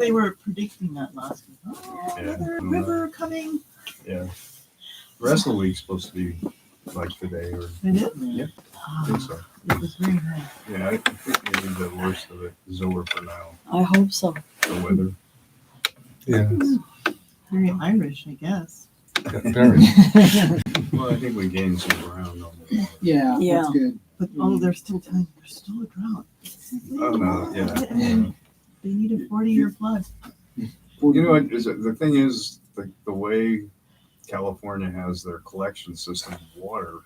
They were predicting that last week. Oh, another river coming. Yeah. The rest of the week's supposed to be like today or. It is? Yeah, I think so. It was very nice. Yeah, I think maybe the worst of it is over for now. I hope so. The weather. Yeah. Very Irish, I guess. Very. Well, I think we gained some ground on the water. Yeah, Yeah. that's good. But they're still telling you there's still a drought. Oh, no, yeah. I mean, they need a 40-year flood. You know what? The thing is, the way California has their collection system of water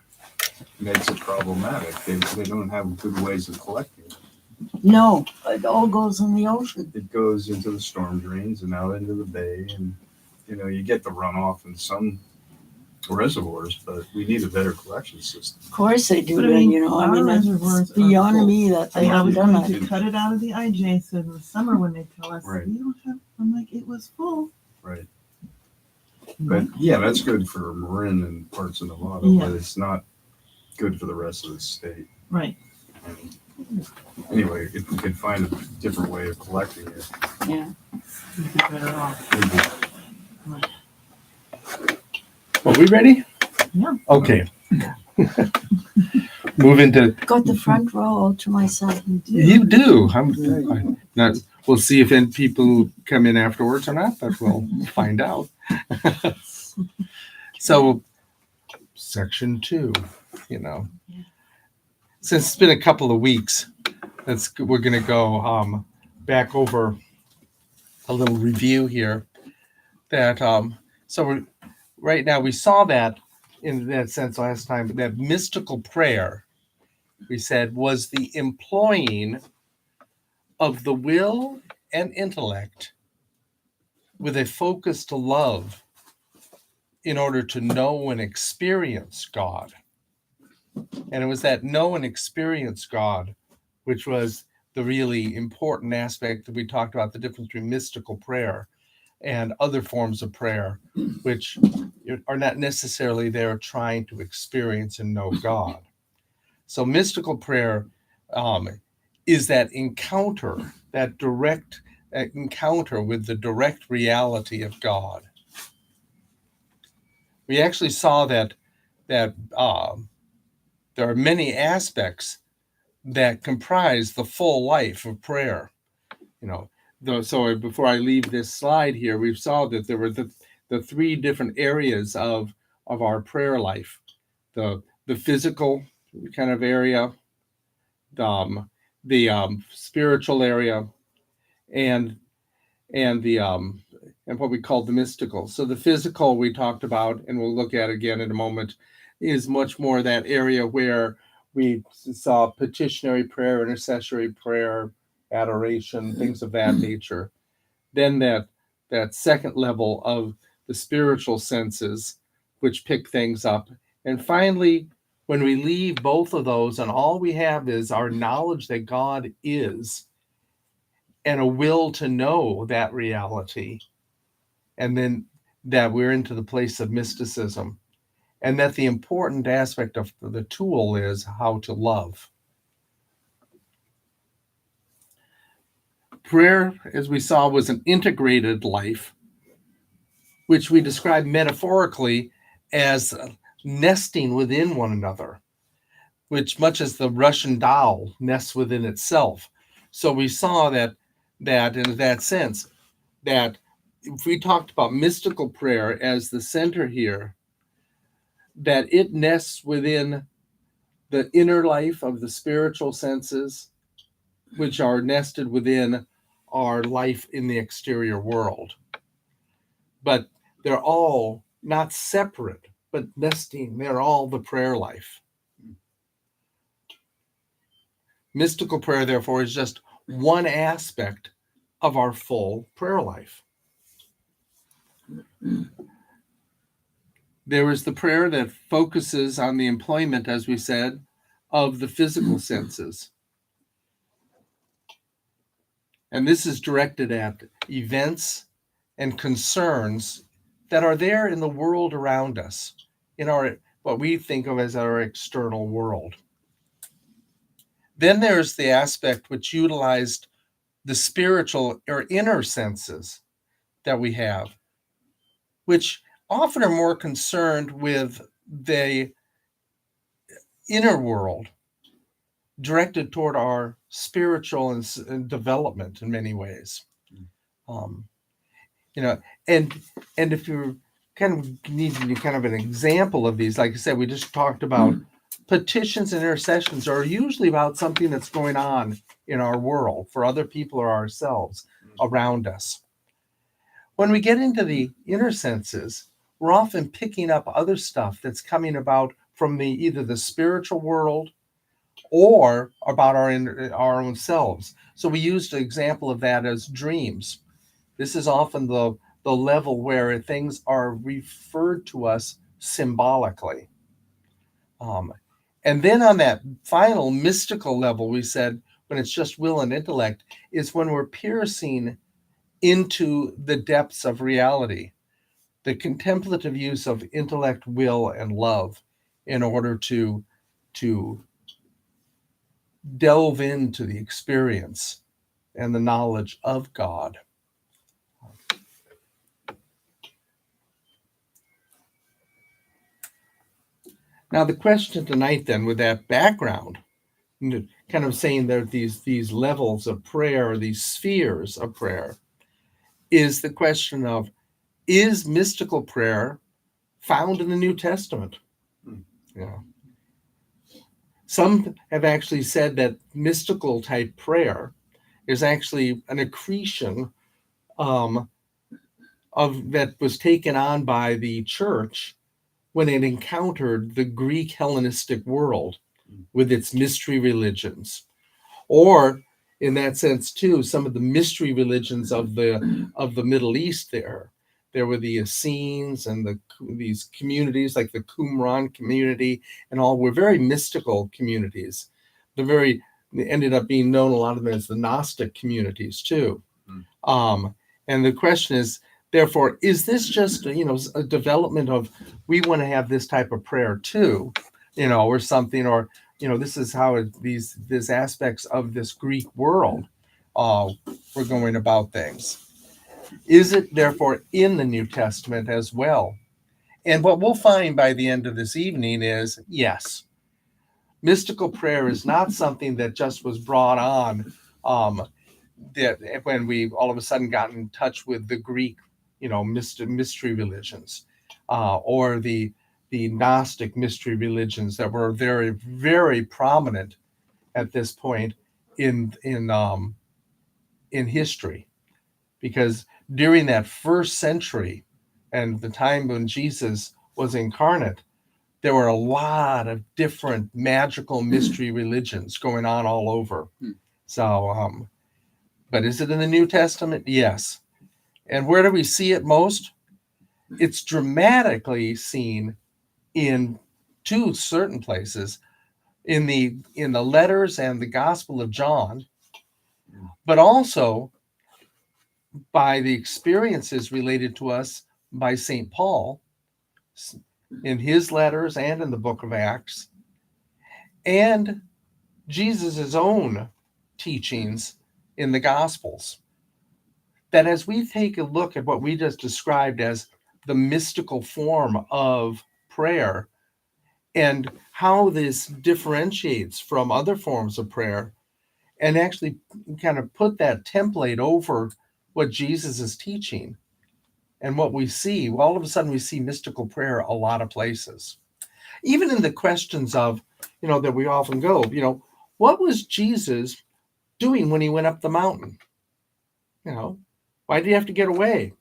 makes it problematic. They don't have good ways of collecting it. No, it all goes in the ocean. It goes into the storm drains and out into the bay, and you get the runoff in some reservoirs, but we need a better collection system. Of course they do. But I mean, I our mean, reservoirs it's are beyond full. me that they I haven't was done going it. to cut it out of the IJ, so in the summer when they tell us, Right. we don't have, I'm like, it was full. Right. But yeah, that's good for Marin and parts of Nevada, Yeah. but it's not good for the rest of the state. Right. And anyway, if we could find a different way of collecting it, Yeah. We'd be better off. we'd be Are we ready? Yeah. Okay. Move into. Got the front row all to myself. You do. Not, we'll see if any people come in afterwards or not, but we'll find out. So, section 2, since it's been a couple of weeks, we're going to go back over a little review here. That right now we saw that in that sense last time, that mystical prayer, we said, was the employing of the will and intellect with a focus to love in order to know and experience God. And it was that know and experience God, which was the really important aspect that we talked about, the difference between mystical prayer and other forms of prayer, which are not necessarily there trying to experience and know God. So mystical prayer is that encounter, that direct encounter with the direct reality of God. We actually saw that there are many aspects that comprise the full life of prayer. So before I leave this slide here, we saw that there were the 3 different areas of our prayer life: the physical kind of area, the spiritual area, and what we call the mystical. So the physical we talked about, and we'll look at again in a moment, is much more that area where we saw petitionary prayer, intercessory prayer, adoration, things of that nature. Then that second level of the spiritual senses, which pick things up. And finally, when we leave both of those and all we have is our knowledge that God is and a will to know that reality, and then that we're into the place of mysticism, and that the important aspect of the tool is how to love. Prayer, as we saw, was an integrated life, which we describe metaphorically as nesting within one another, which much as the Russian doll nests within itself. So we saw that in that sense, that if we talked about mystical prayer as the center here, that it nests within the inner life of the spiritual senses, which are nested within our life in the exterior world. But they're all not separate, but nesting. They're all the prayer life. Mystical prayer, therefore, is just one aspect of our full prayer life. There is the prayer that focuses on the employment, as we said, of the physical senses. And this is directed at events and concerns that are there in the world around us, in our what we think of as our external world. Then there's the aspect which utilized the spiritual or inner senses that we have, which often are more concerned with the inner world, directed toward our spiritual and development in many ways. Um, you know, and if you're kind of needing kind of an example of these, like I said, we just talked about petitions and intercessions are usually about something that's going on in our world for other people or ourselves around us. When we get into the inner senses, we're often picking up other stuff that's coming about from either the spiritual world or about our own selves. So we used an example of that as dreams. This is often the level where things are referred to us symbolically. And then on that final mystical level, we said, when it's just will and intellect, is when we're piercing into the depths of reality, the contemplative use of intellect, will, and love in order to delve into the experience and the knowledge of God. Now, the question tonight, then, with that background, kind of saying there are these levels of prayer, these spheres of prayer, is the question of, is mystical prayer found in the New Testament? Yeah. Some have actually said that mystical type prayer is actually an accretion of that was taken on by the church when it encountered the Greek Hellenistic world with its mystery religions, or in that sense too, some of the mystery religions of the Middle East. There were the Essenes and these communities like the Qumran community, and all were very mystical communities. They ended up being known, a lot of them, as the Gnostic communities too. And the question is, therefore, is this just a development of, we want to have this type of prayer too, or something, or this is how these aspects of this Greek world were going about things. Is it therefore in the New Testament as well? And what we'll find by the end of this evening is, yes, mystical prayer is not something that just was brought on that when we all of a sudden got in touch with the Greek, mystery religions, or the Gnostic mystery religions that were very, very prominent at this point in history, because during that first century and the time when Jesus was incarnate, there were a lot of different magical mystery religions going on all over. So, but is it in the New Testament? Yes. And where do we see it most? It's dramatically seen in two certain places, in the letters and the Gospel of John, but also by the experiences related to us by St. Paul in his letters and in the book of Acts, and Jesus' own teachings in the Gospels. That as we take a look at what we just described as the mystical form of prayer and how this differentiates from other forms of prayer, and actually kind of put that template over what Jesus is teaching and what we see, well, all of a sudden we see mystical prayer a lot of places. Even in the questions of, that we often go, what was Jesus doing when he went up the mountain? Why did he have to get away?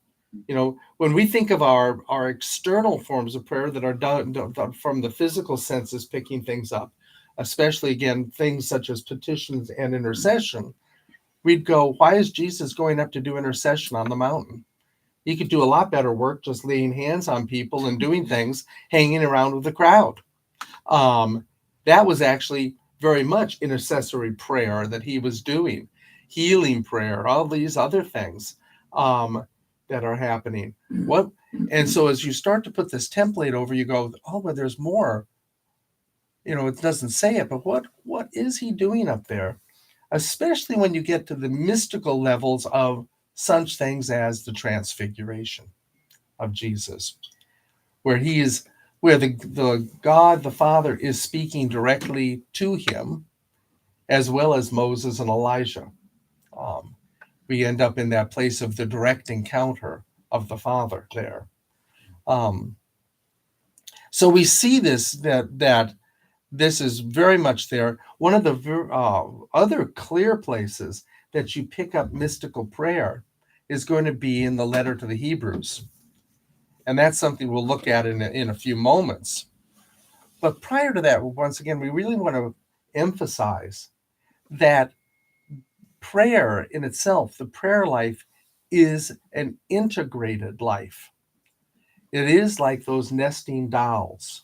When we think of our external forms of prayer that are done from the physical senses, picking things up, especially, again, things such as petitions and intercession, we'd go, why is Jesus going up to do intercession on the mountain? He could do a lot better work just laying hands on people and doing things, hanging around with the crowd. That was actually very much intercessory prayer that he was doing, healing prayer, all these other things that are happening. And so as you start to put this template over, you go, oh, but there's more. It doesn't say it, but what is he doing up there? especially when you get to the mystical levels of such things as the transfiguration of Jesus, where the God the Father is speaking directly to him, as well as Moses and Elijah. We end up in that place of the direct encounter of the Father there. So we see that this is very much there. One of the other clear places that you pick up mystical prayer is going to be in the letter to the Hebrews. And that's something we'll look at in a few moments. But prior to that, once again, we really want to emphasize that prayer in itself, the prayer life, is an integrated life. It is like those nesting dolls.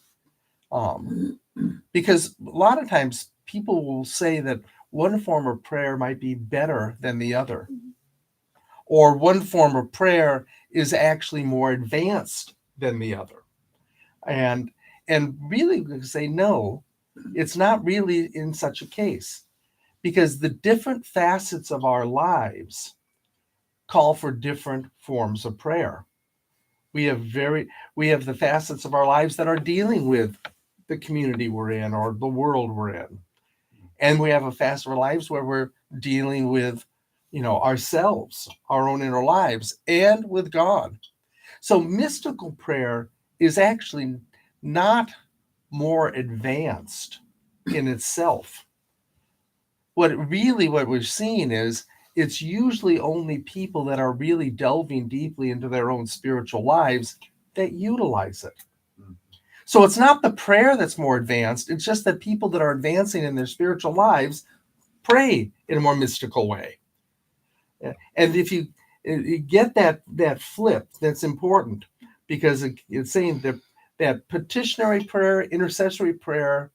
Because a lot of times people will say that one form of prayer might be better than the other, or one form of prayer is actually more advanced than the other. And really we say, no, it's not really in such a case, because the different facets of our lives call for different forms of prayer. We have the facets of our lives that are dealing with the community we're in or the world we're in. And we have a facet of our lives where we're dealing with, ourselves, our own inner lives, and with God. So mystical prayer is actually not more advanced in itself. What we're seeing is it's usually only people that are really delving deeply into their own spiritual lives that utilize it. So it's not the prayer that's more advanced. It's just that people that are advancing in their spiritual lives pray in a more mystical way. And if you get that flip, that's important, because it's saying that petitionary prayer, intercessory prayer,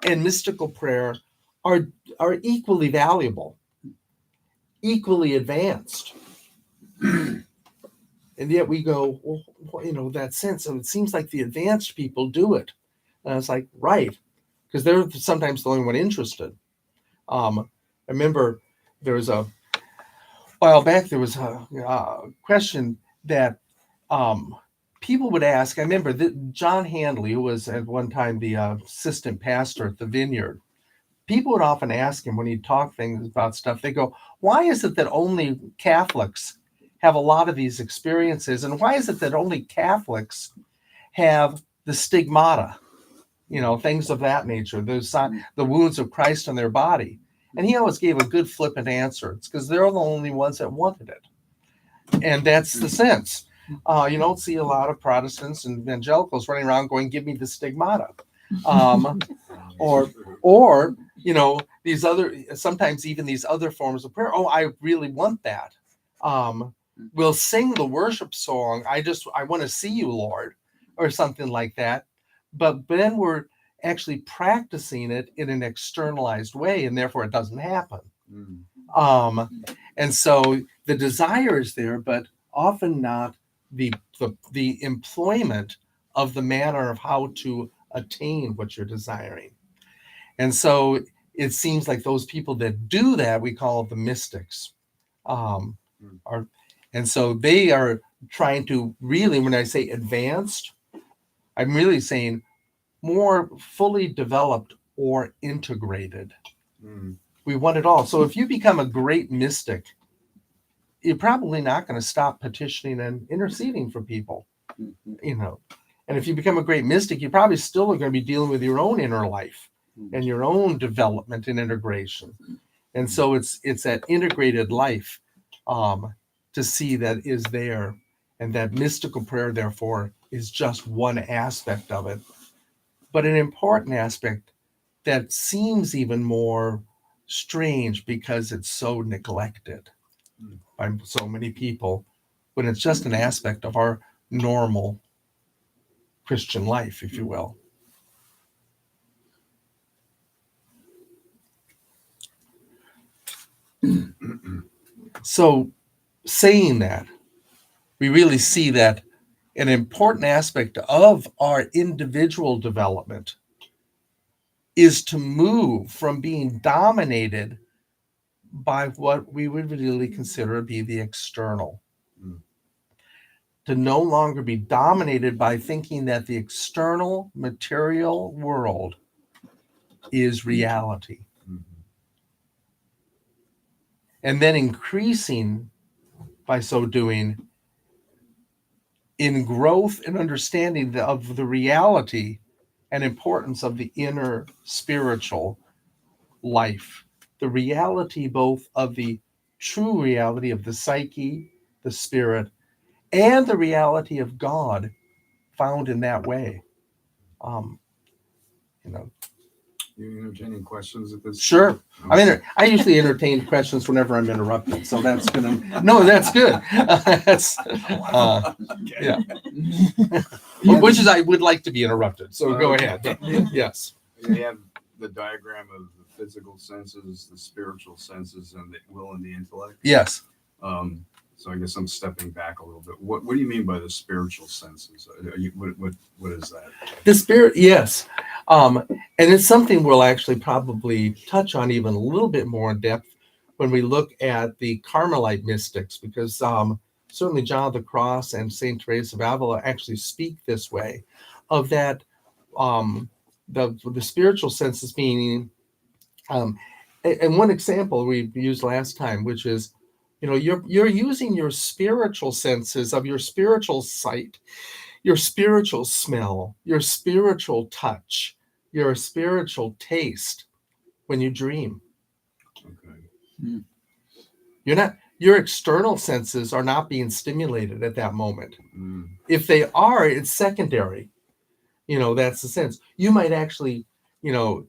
and mystical prayer are equally valuable, equally advanced. And yet we go, well, that sense of it seems like the advanced people do it. And it's like, right, because they're sometimes the only one interested. I remember there was a while back, there was a question that people would ask. I remember that John Handley, who was at one time the assistant pastor at the Vineyard, people would often ask him when he'd talk things about stuff, they go, why is it that only Catholics have a lot of these experiences? And why is it that only Catholics have the stigmata, things of that nature, the wounds of Christ on their body? And he always gave a good flippant answer. It's because they're the only ones that wanted it. And that's the sense. You don't see a lot of Protestants and evangelicals running around going, give me the stigmata. Or these sometimes even these other forms of prayer. Oh, I really want that. We'll sing the worship song, I want to see you, Lord, or something like that. But then we're actually practicing it in an externalized way, and therefore it doesn't happen. And so the desire is there, but often not the employment of the manner of how to attain what you're desiring. And so it seems like those people that do that, we call the mystics. And so they are trying to really, when I say advanced, I'm really saying more fully developed or integrated. We want it all. So if you become a great mystic, you're probably not going to stop petitioning and interceding for people, And if you become a great mystic, you probably still are going to be dealing with your own inner life and your own development and integration. And so it's that integrated life to see that is there. And that mystical prayer, therefore, is just one aspect of it. But an important aspect that seems even more strange because it's so neglected by so many people, when it's just an aspect of our normal Christian life, if you will. So saying that, we really see that an important aspect of our individual development is to move from being dominated by what we would really consider to be the external. Mm. To no longer be dominated by thinking that the external material world is reality. Mhm. And then increasing by so doing in growth and understanding of the reality and importance of the inner spiritual life, the reality both of the true reality of the psyche, the spirit, and the reality of God found in that way. Um, you know, You entertaining questions at this? sure. point? I usually entertain questions whenever I'm interrupted, so that's gonna. No, that's good. That's yeah. Which is I would like to be interrupted. So go ahead. Yes. You have the diagram of the physical senses, the spiritual senses, and the will and the intellect. Yes. So I guess I'm stepping back a little bit. What do you mean by the spiritual senses? What is that? The spirit, yes. And it's something we'll actually probably touch on even a little bit more in depth when we look at the Carmelite mystics, because certainly John of the Cross and Saint Teresa of Avila actually speak this way, of that the spiritual senses meaning. And one example we used last time, which is, you're using your spiritual senses of your spiritual sight, your spiritual smell, your spiritual touch, your spiritual taste when you dream. Okay. Your external senses are not being stimulated at that moment. Mm. If they are, it's secondary. That's the sense. You might actually, you know,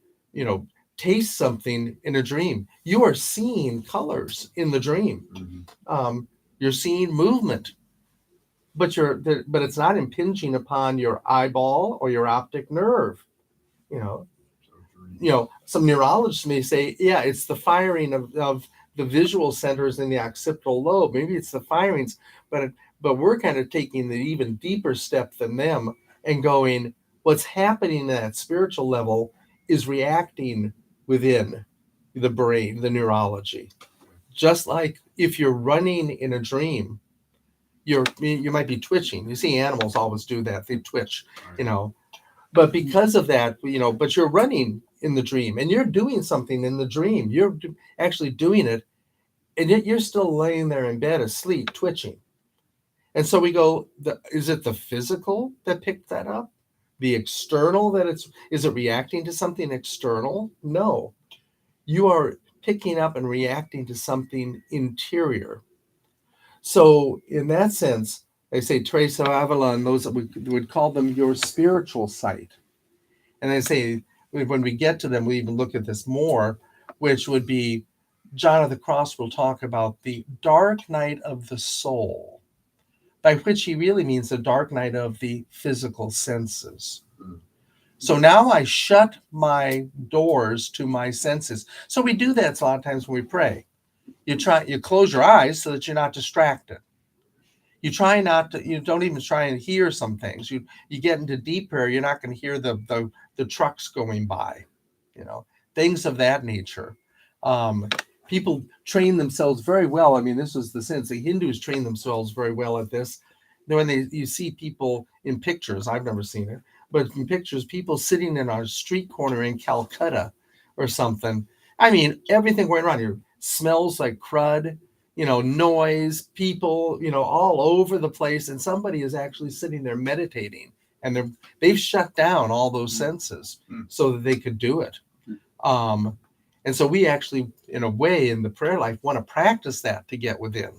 taste something in a dream. You are seeing colors in the dream. Mm-hmm. You're seeing movement, but it's not impinging upon your eyeball or your optic nerve. You know, some neurologists may say, yeah, it's the firing of the visual centers in the occipital lobe. Maybe it's the firings, but we're kind of taking the even deeper step than them and going, what's happening at that spiritual level is reacting within the brain, the neurology. Just like if you're running in a dream, you might be twitching. You see animals always do that. They twitch, But because of that, but you're running in the dream and you're doing something in the dream. You're actually doing it, and yet you're still laying there in bed asleep, twitching. And so we go, is it the physical that picked that up? The external is it reacting to something external? No. You are picking up and reacting to something interior. So in that sense, they say Teresa of Avila and those that would call them your spiritual sight. And they say, when we get to them, we even look at this more, which would be John of the Cross will talk about the dark night of the soul, by which he really means the dark night of the physical senses. So now I shut my doors to my senses. So we do that a lot of times when we pray. You close your eyes so that you're not distracted. You try not to, you don't even try and hear some things. You get into deep prayer, you're not going to hear the trucks going by, things of that nature. People train themselves very well. I mean, this is the sense. The Hindus train themselves very well at this. When you see people in pictures, I've never seen it, but in pictures, people sitting in a street corner in Calcutta or something. I mean, everything going around here smells like crud, noise, people, all over the place. And somebody is actually sitting there meditating, and they've shut down all those senses so that they could do it. And so we actually, in a way, in the prayer life, want to practice that to get within.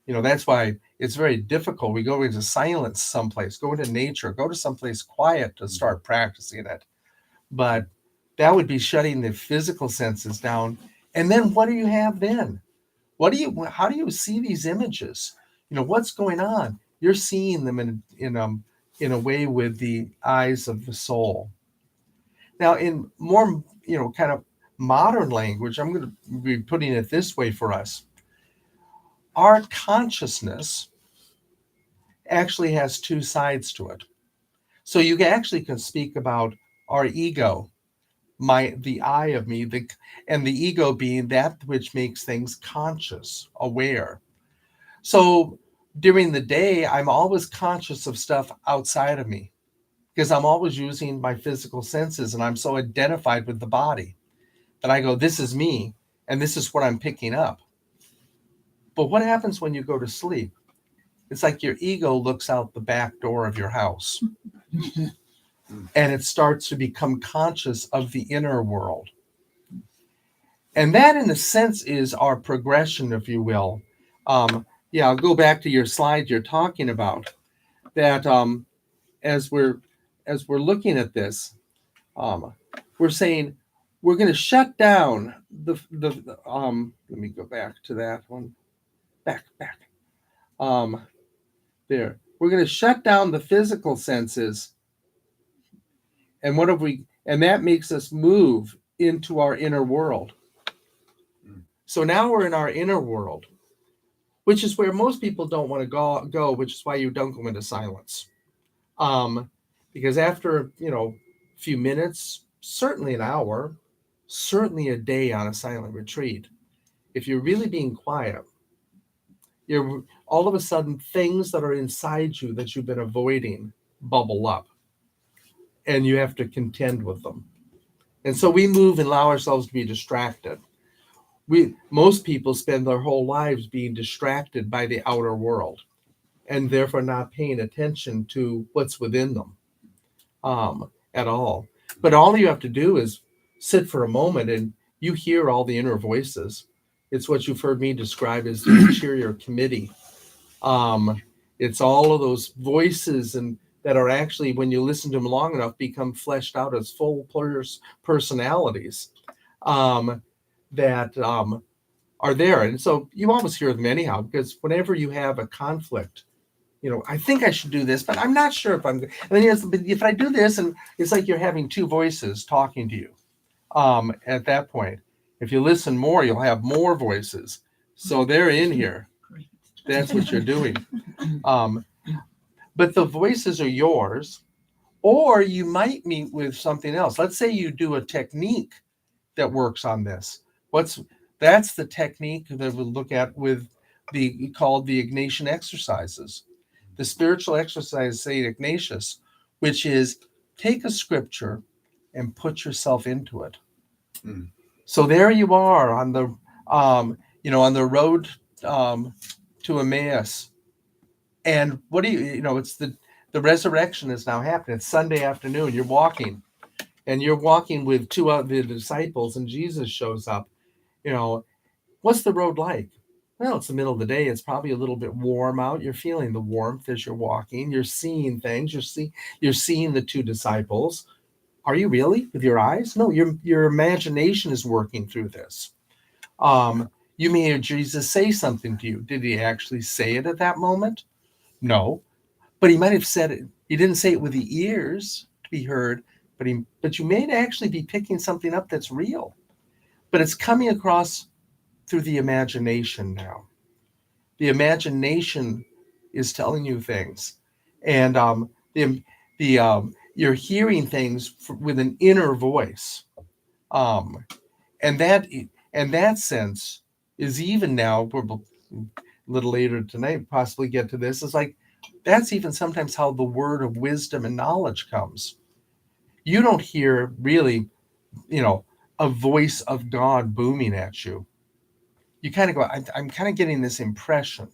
That's why it's very difficult. We go into silence someplace, go into nature, go to someplace quiet to start practicing it. But that would be shutting the physical senses down. And then what do you have then? How do you see these images? What's going on? You're seeing them in a way with the eyes of the soul. Now, in more, kind of modern language, I'm going to be putting it this way for us. Our consciousness actually has two sides to it. So you actually can speak about our ego the I of me, and the ego being that which makes things conscious, aware. So during the day, I'm always conscious of stuff outside of me because I'm always using my physical senses, and I'm so identified with the body that I go, this is me, and this is what I'm picking up. But what happens when you go to sleep? It's like your ego looks out the back door of your house and it starts to become conscious of the inner world. And that, in a sense, is our progression, if you will. Yeah, I'll go back to your slide you're talking about. That as we're looking at this, we're saying we're going to shut down the let me go back to that one. Back. There. We're going to shut down the physical senses, and what have we? And that makes us move into our inner world. So now we're in our inner world, which is where most people don't want to go, which is why you don't go into silence. Because after, a few minutes, certainly an hour, certainly a day on a silent retreat, if you're really being quiet, you're all of a sudden things that are inside you that you've been avoiding bubble up, and you have to contend with them. And so we move and allow ourselves to be distracted. Most people spend their whole lives being distracted by the outer world and therefore not paying attention to what's within them at all. But all you have to do is sit for a moment and you hear all the inner voices. It's what you've heard me describe as the interior committee. It's all of those voices and that are actually, when you listen to them long enough, become fleshed out as full personalities that are there. And so you always hear them anyhow, because whenever you have a conflict, I think I should do this, but I'm not sure if I'm good. And then if I do this, and it's like you're having two voices talking to you at that point. If you listen more, you'll have more voices. So they're in here. That's what you're doing. But the voices are yours, or you might meet with something else. Let's say you do a technique that works on this. That's the technique that we'll look at with called the Ignatian exercises. The spiritual exercise, St. Ignatius, which is take a scripture and put yourself into it. Mm. So there you are on the on the road to Emmaus. And what do it's the resurrection is now happening. It's Sunday afternoon. You're walking with two of the disciples, and Jesus shows up. What's the road like? Well, it's the middle of the day. It's probably a little bit warm out. You're feeling the warmth as you're walking. You're seeing things. You're seeing the two disciples. Are you really with your eyes? No, your imagination is working through this. You may hear Jesus say something to you. Did he actually say it at that moment? No, but he might have said it. He didn't say it with the ears to be heard, but you may actually be picking something up that's real. But it's coming across through the imagination now. The imagination is telling you things, and you're hearing things with an inner voice, and that sense is even now. We're a little later tonight, possibly get to this. It's like that's even sometimes how the word of wisdom and knowledge comes. You don't hear really, a voice of God booming at you. You kind of go, I'm kind of getting this impression,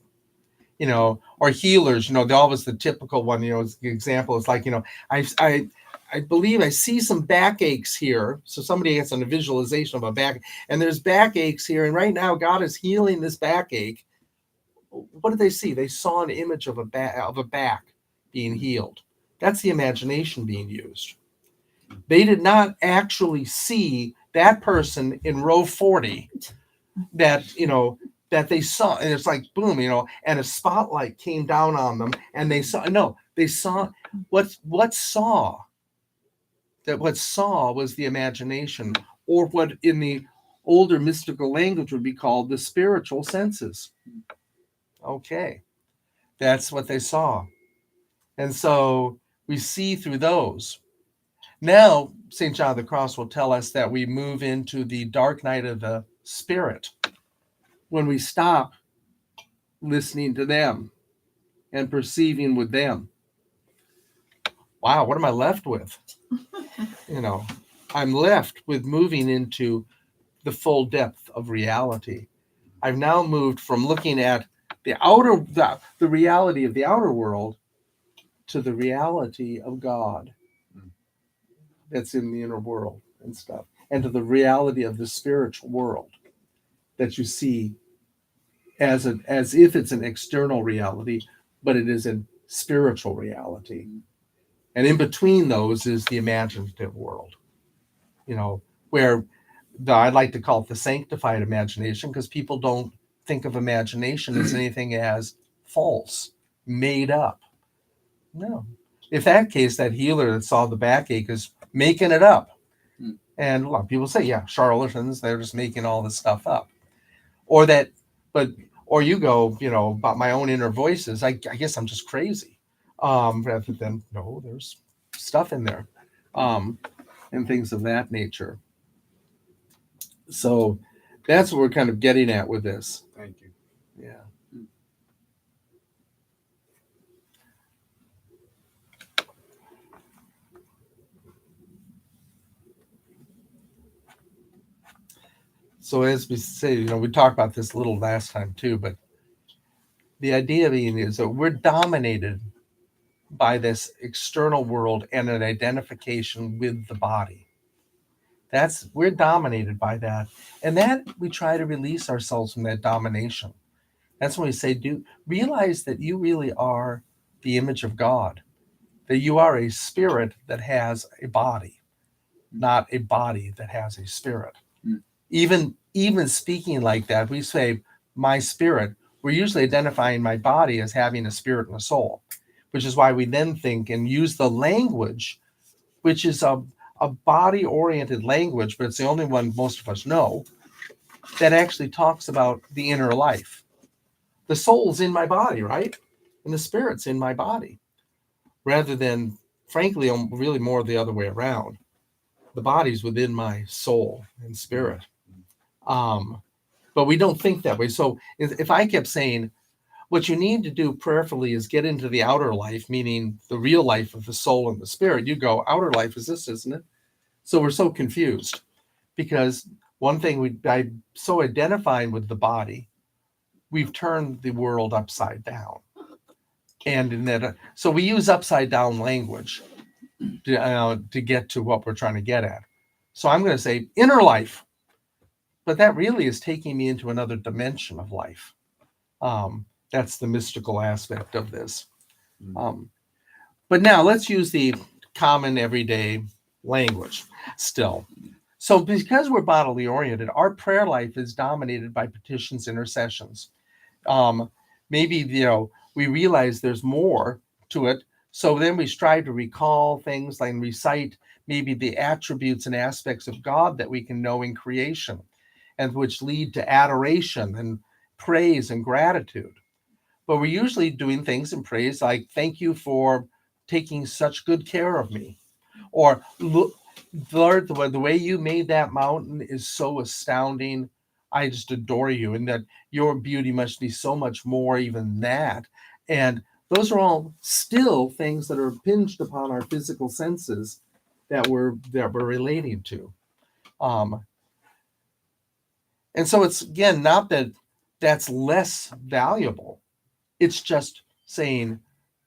or healers, always the typical one, the example is like, I believe I see some backaches here. So somebody gets a visualization of a back, and there's backaches here. And right now God is healing this backache. What did they see? They saw an image of a back being healed. That's the imagination being used. They did not actually see that person in row 40 that they saw, and it's like boom, and a spotlight came down on them, and they saw what saw was the imagination, or what in the older mystical language would be called the spiritual senses. Okay, that's what they saw, and so we see through those. Now, St. John of the Cross will tell us that we move into the dark night of the spirit when we stop listening to them and perceiving with them. Wow, what am I left with? I'm left with moving into the full depth of reality. I've now moved from looking at the reality of the outer world to the reality of God that's in the inner world and stuff, and to the reality of the spiritual world that you see as if it's an external reality, but it is a spiritual reality. And in between those is the imaginative world, where I'd like to call it the sanctified imagination, because people don't think of imagination as anything as false, made up. No. If that case, that healer that saw the backache is making it up. And a lot of people say, yeah, charlatans, they're just making all this stuff up. Or you go, about my own inner voices, I guess I'm just crazy. Rather than, no, there's stuff in there. And things of that nature. So that's what we're kind of getting at with this. Thank you. Yeah. So as we say, we talked about this a little last time too, but the idea being is that we're dominated by this external world and an identification with the body. We're dominated by that. And that we try to release ourselves from that domination. That's when we say, realize that you really are the image of God, that you are a spirit that has a body, not a body that has a spirit. Even speaking like that, we say, my spirit, we're usually identifying my body as having a spirit and a soul, which is why we then think and use the language, which is a body-oriented language, but it's the only one most of us know, that actually talks about the inner life. The soul's in my body, right? And the spirit's in my body. Rather than, frankly, really more the other way around. The body's within my soul and spirit. But we don't think that way. So if I kept saying, what you need to do prayerfully is get into the outer life, meaning the real life of the soul and the spirit, you go, outer life is this, isn't it? So we're so confused because one thing by so identifying with the body, we've turned the world upside down. And in that, so we use upside down language to get to what we're trying to get at. So I'm going to say inner life, but that really is taking me into another dimension of life. That's the mystical aspect of this. But now let's use the common everyday language still. So because we're bodily oriented, our prayer life is dominated by petitions, intercessions. Maybe, we realize there's more to it. So then we strive to recall things like recite maybe the attributes and aspects of God that we can know in creation, and which lead to adoration and praise and gratitude. But we're usually doing things in praise like, thank you for taking such good care of me. Or, Lord, the way you made that mountain is so astounding. I just adore you, and that your beauty must be so much more even than that. And those are all still things that are impinged upon our physical senses that we're relating to. And so it's, again, not that that's less valuable. It's just saying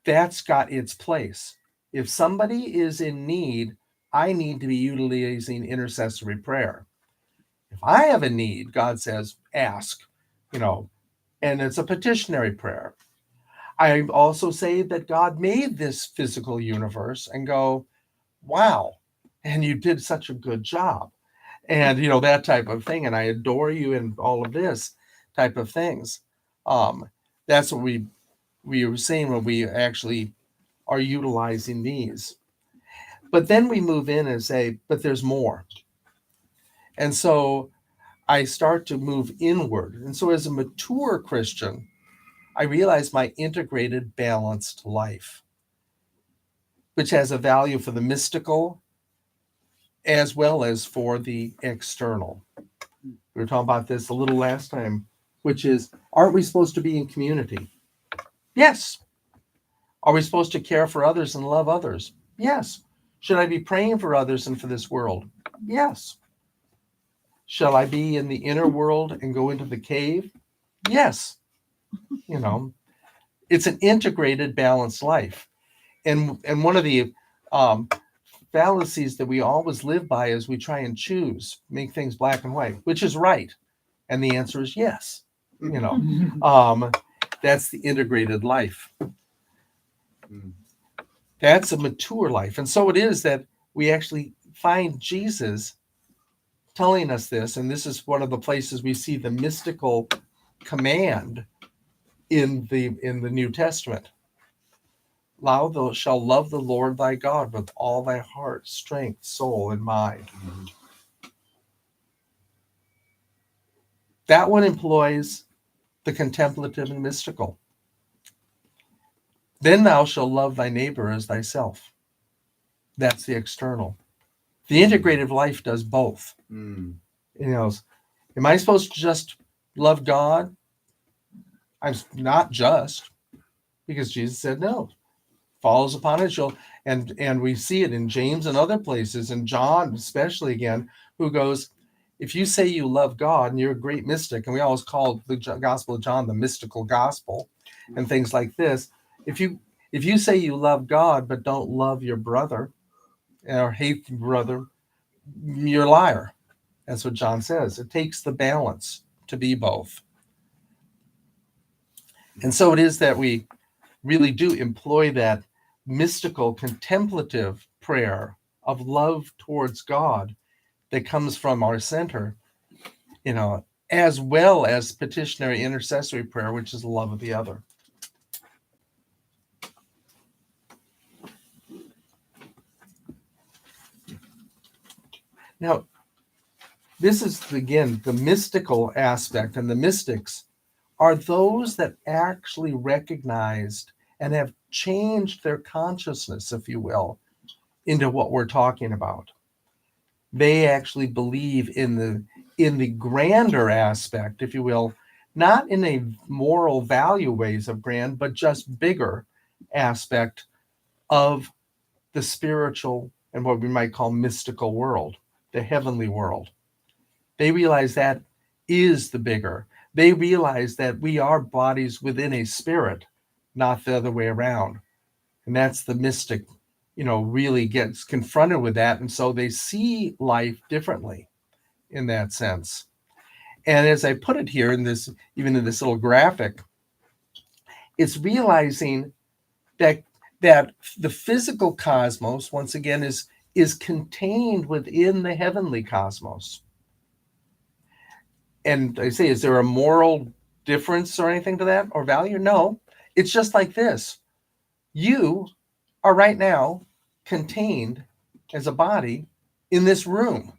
that's got its place. If somebody is in need, I need to be utilizing intercessory prayer. If I have a need, God says, ask, and it's a petitionary prayer. I also say that God made this physical universe and go, wow, and you did such a good job. And, that type of thing. And I adore you and all of this type of things. That's what we were saying when we actually are utilizing these. But then we move in and say, but there's more. And so I start to move inward. And so as a mature Christian, I realize my integrated, balanced life, which has a value for the mystical as well as for the external. We were talking about this a little last time, which is, aren't we supposed to be in community? Yes. Are we supposed to care for others and love others? Yes. Should I be praying for others and for this world? Yes. Shall I be in the inner world and go into the cave? Yes. You know, it's an integrated, balanced life. And one of the fallacies that we always live by is we try and choose, make things black and white, which is right. And the answer is yes. You know, that's the integrated life. That's a mature life. And so it is that we actually find Jesus telling us this. And this is one of the places we see the mystical command in the New Testament. Thou shalt love the Lord thy God with all thy heart, strength, soul, and mind. That one employs the contemplative and mystical. Then thou shalt love thy neighbor as thyself. That's the external. The integrative life does both. You know, am I supposed to just love God? I'm not just, because Jesus said no. Follows upon it, and we see it in James and other places, and John especially again, who goes, if you say you love God and you're a great mystic, and we always call the Gospel of John the mystical gospel, and things like this. If you say you love God but don't love your brother or hate your brother, you're a liar. That's what John says. It takes the balance to be both. And so it is that we really do employ that mystical, contemplative prayer of love towards God that comes from our center, you know, as well as petitionary intercessory prayer, which is the love of the other. Now, this is, again, the mystical aspect, and the mystics are those that actually recognized and have changed their consciousness, if you will, into what we're talking about. They actually believe in the grander aspect, if you will, not in a moral value ways of grand, but just bigger aspect of the spiritual and what we might call mystical world, the heavenly world. They realize that is the bigger. They realize that we are bodies within a spirit, not the other way around. And that's the mystic, you know, really gets confronted with that. And so they see life differently in that sense. And as I put it here in this, even in this little graphic, it's realizing that the physical cosmos, once again, is contained within the heavenly cosmos. And I say, is there a moral difference or anything to that or value? No, it's just like this. You are right now contained as a body in this room.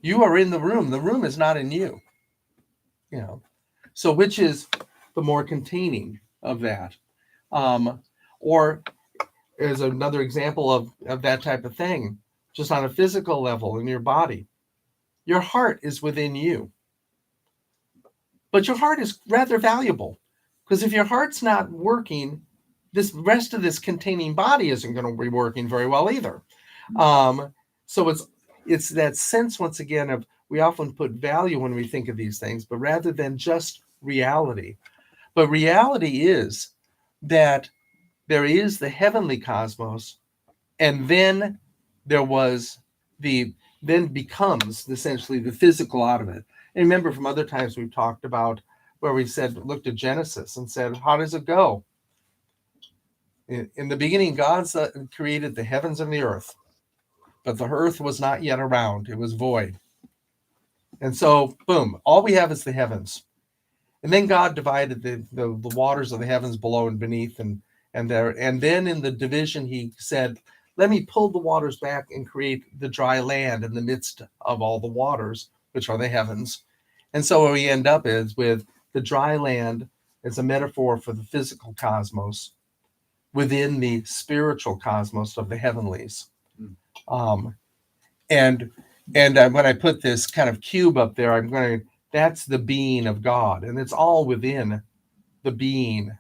You are in the room. The room is not in you. You know, so which is the more containing of that? Or as another example of that type of thing, just on a physical level in your body, your heart is within you. But your heart is rather valuable, because if your heart's not working, this rest of this containing body isn't going to be working very well either. So it's that sense, once again, of we often put value when we think of these things, but rather than just reality. But reality is that there is the heavenly cosmos, and then then becomes essentially the physical out of it. And remember from other times we've talked about where we looked at Genesis and said, how does it go? In the beginning, God created the heavens and the earth, but the earth was not yet around. It was void. And so, boom, all we have is the heavens. And then God divided the waters of the heavens below and beneath and there. And then in the division, he said, let me pull the waters back and create the dry land in the midst of all the waters, which are the heavens. And so where we end up is with the dry land as a metaphor for the physical cosmos within the spiritual cosmos of the heavenlies. Um, and when I put this kind of cube up there, that's the being of God, and it's all within the being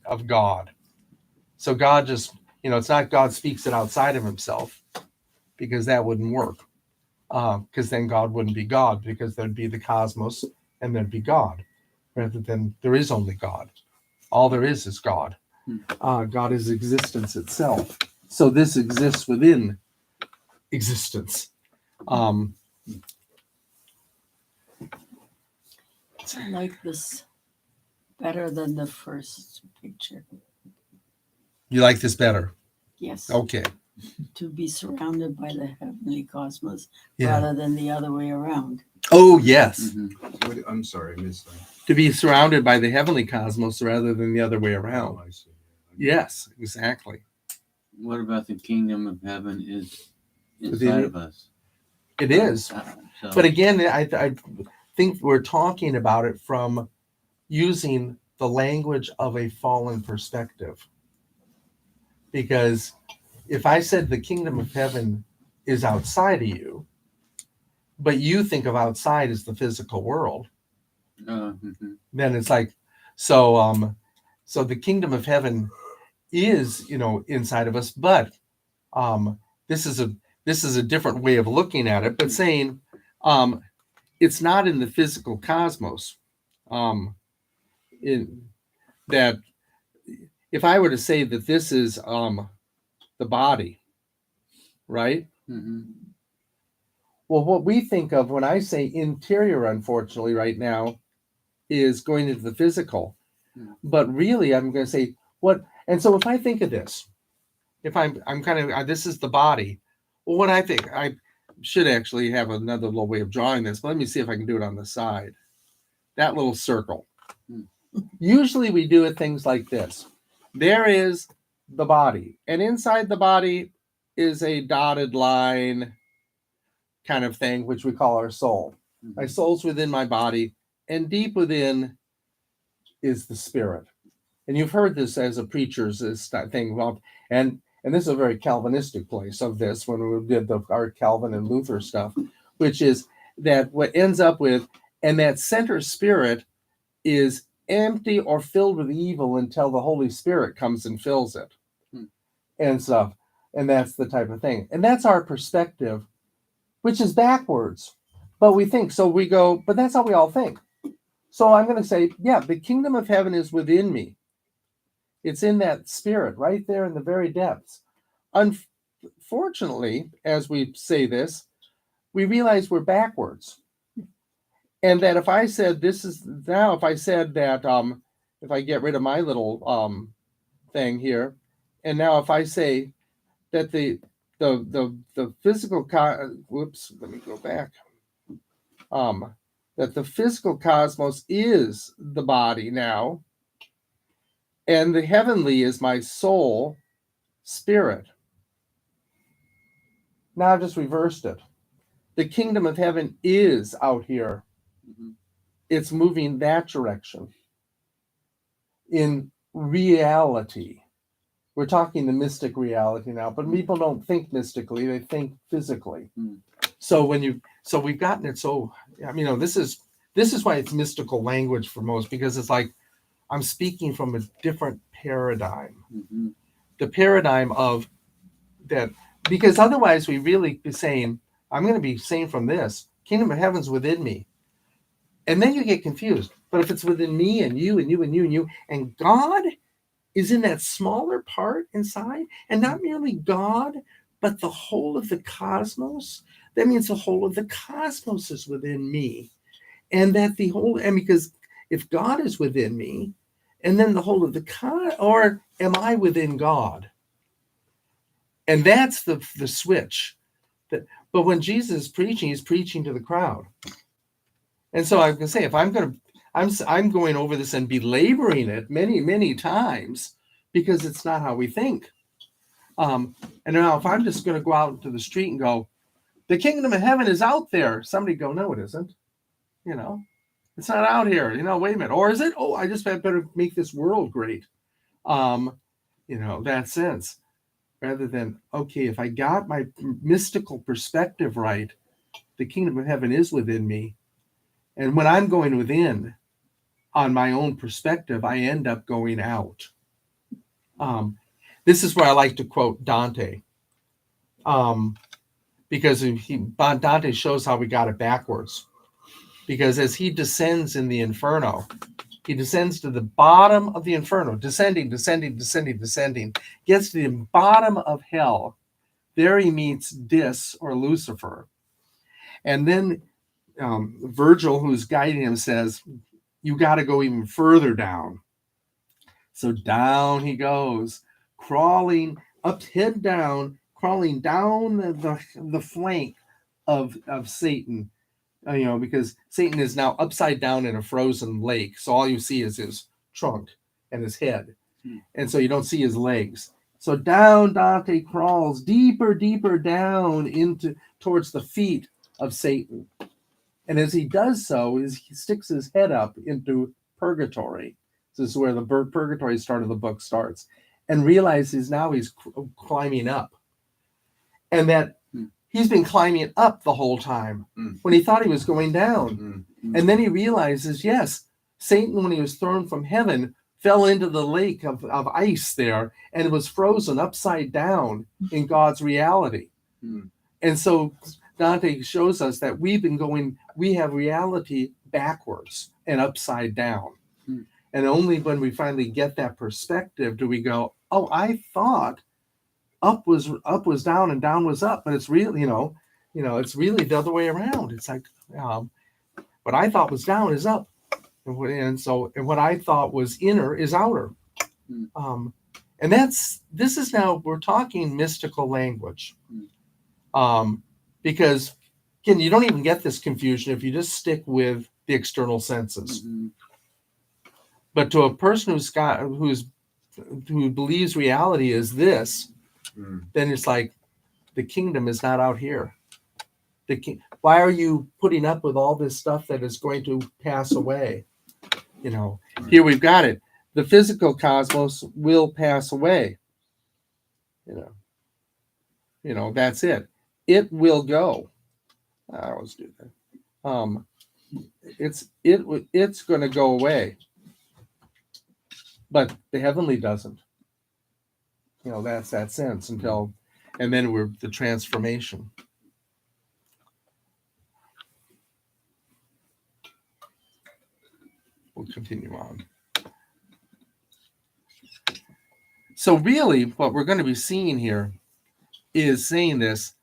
of God. So God just, it's not God speaks it outside of himself, because that wouldn't work. Because then God wouldn't be God, because there'd be the cosmos and there'd be God, rather than there is only God. All there is God. God is existence itself. So this exists within existence. I like this better than the first picture. You like this better? Yes. Okay. To be surrounded by the heavenly cosmos Yeah. rather than the other way around. Oh, yes. I'm sorry, I missed that. To be surrounded by the heavenly cosmos rather than the other way around. Oh, I see. Yes, exactly. What about the kingdom of heaven is Within inside you? of us? It is. So, But again, I think we're talking about it from using the language of a fallen perspective. Because if I said the kingdom of heaven is outside of you, but you think of outside as the physical world, then it's like, so the kingdom of heaven is, inside of us, but this is a different way of looking at it, but saying it's not in the physical cosmos. In that, if I were to say that this is the body, right? Well, what we think of when I say interior, unfortunately, right now, is going into the physical. But really, I'm going to say what. And so, if I think of this, if I'm kind of this is the body. Well, what I think, I should actually have another little way of drawing this. But let me see if I can do it on the side. That little circle. Usually, we do it things like this. There is the body, and inside the body is a dotted line kind of thing, which we call our soul. My soul's within my body, and deep within is the spirit. And you've heard this as a preacher's thing. Well, and this is a very Calvinistic place of this when we did our Calvin and Luther stuff, which is that what ends up with, and that center spirit is empty or filled with evil until the Holy Spirit comes and fills it and stuff. And that's the type of thing. And that's our perspective, which is backwards. But we think, so we go, but that's how we all think. So I'm going to say, yeah, the kingdom of heaven is within me. It's in that spirit right there in the very depths. Unfortunately, as we say this, we realize we're backwards. And that if I said if I said that, if I get rid of my little thing here, and now if I say that the physical, whoops, let me go back. That the physical cosmos is the body now, and the heavenly is my soul, spirit. Now I've just reversed it. The kingdom of heaven is out here. It's moving that direction. In reality, we're talking the mystic reality now, but people don't think mystically; they think physically. So we've gotten it so. I mean, this is why it's mystical language for most, because it's like I'm speaking from a different paradigm. The paradigm of that, because otherwise we really be saying, I'm going to be saying from this, kingdom of heaven's within me. And then you get confused. But if it's within me and you and you and you and you, and God is in that smaller part inside, and not merely God, but the whole of the cosmos, that means the whole of the cosmos is within me. And that the whole, and because if God is within me, and then the whole of the or am I within God? And that's the switch. But when Jesus is preaching, he's preaching to the crowd. And so I can say, if I'm going over this and belaboring it many, many times, because it's not how we think. And now if I'm just going to go out into the street and go, the kingdom of heaven is out there. Somebody go, no, it isn't. It's not out here. Wait a minute. Or is it? Oh, I just better make this world great. That sense. rather than, okay, if I got my mystical perspective right, the kingdom of heaven is within me. And when I'm going within on my own perspective, I end up going out. This is where I like to quote Dante, because Dante shows how we got it backwards. Because as he descends in the inferno, he descends to the bottom of the inferno, descending, gets to the bottom of hell. There he meets Dis, or Lucifer. And then Virgil, who's guiding him, says, you got to go even further down. So down he goes, crawling up, head down, crawling down the flank of Satan, because Satan is now upside down in a frozen lake. So all you see is his trunk and his head. And so you don't see his legs. So down Dante crawls deeper down towards the feet of Satan. And as he does so, he sticks his head up into purgatory. This is where the purgatory start of the book starts, and realizes now he's climbing up. And that he's been climbing up the whole time when he thought he was going down. And then he realizes, yes, Satan, when he was thrown from heaven, fell into the lake of ice there and was frozen upside down in God's reality. And so Dante shows us that we have reality backwards and upside down. And only when we finally get that perspective do we go, oh, I thought up was down and down was up, but it's really, it's really the other way around. It's like what I thought was down is up, and what I thought was inner is outer. And this is now we're talking mystical language, because again, you don't even get this confusion if you just stick with the external senses. But to a person who believes reality is this, then it's like the kingdom is not out here. Why are you putting up with all this stuff that is going to pass away? Here we've got it. The physical cosmos will pass away. That's it. It will go. I always do that. It's going to go away. But the heavenly doesn't. That's that sense and then we're the transformation. We'll continue on. So really, what we're going to be seeing here is saying this.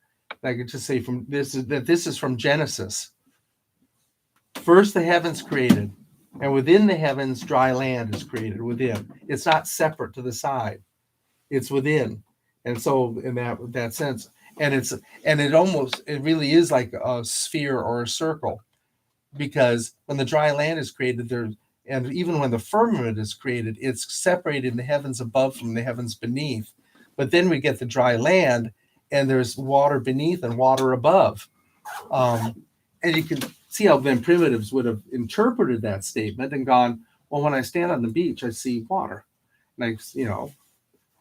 I could just say this is from Genesis. First, the heavens created. And within the heavens, dry land is created within. It's not separate to the side. It's within. And so in that sense, it really is like a sphere or a circle, because when the dry land is created, and even when the firmament is created, it's separated in the heavens above from the heavens beneath. But then we get the dry land, and there's water beneath and water above. And you can see how then primitives would have interpreted that statement and gone, well, when I stand on the beach, I see water. And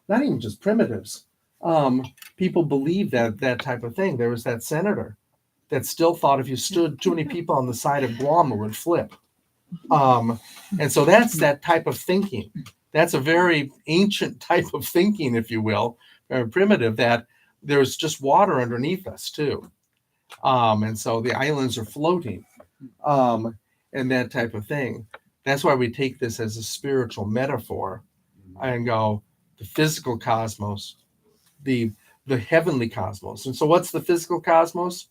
not even just primitives. People believe that type of thing. There was that senator that still thought if you stood too many people on the side of Guam, it would flip. And so that's that type of thinking. That's a very ancient type of thinking, if you will, very primitive, that there's just water underneath us too. And so the islands are floating, and that type of thing. That's why we take this as a spiritual metaphor and go, the physical cosmos, the heavenly cosmos. And so what's the physical cosmos?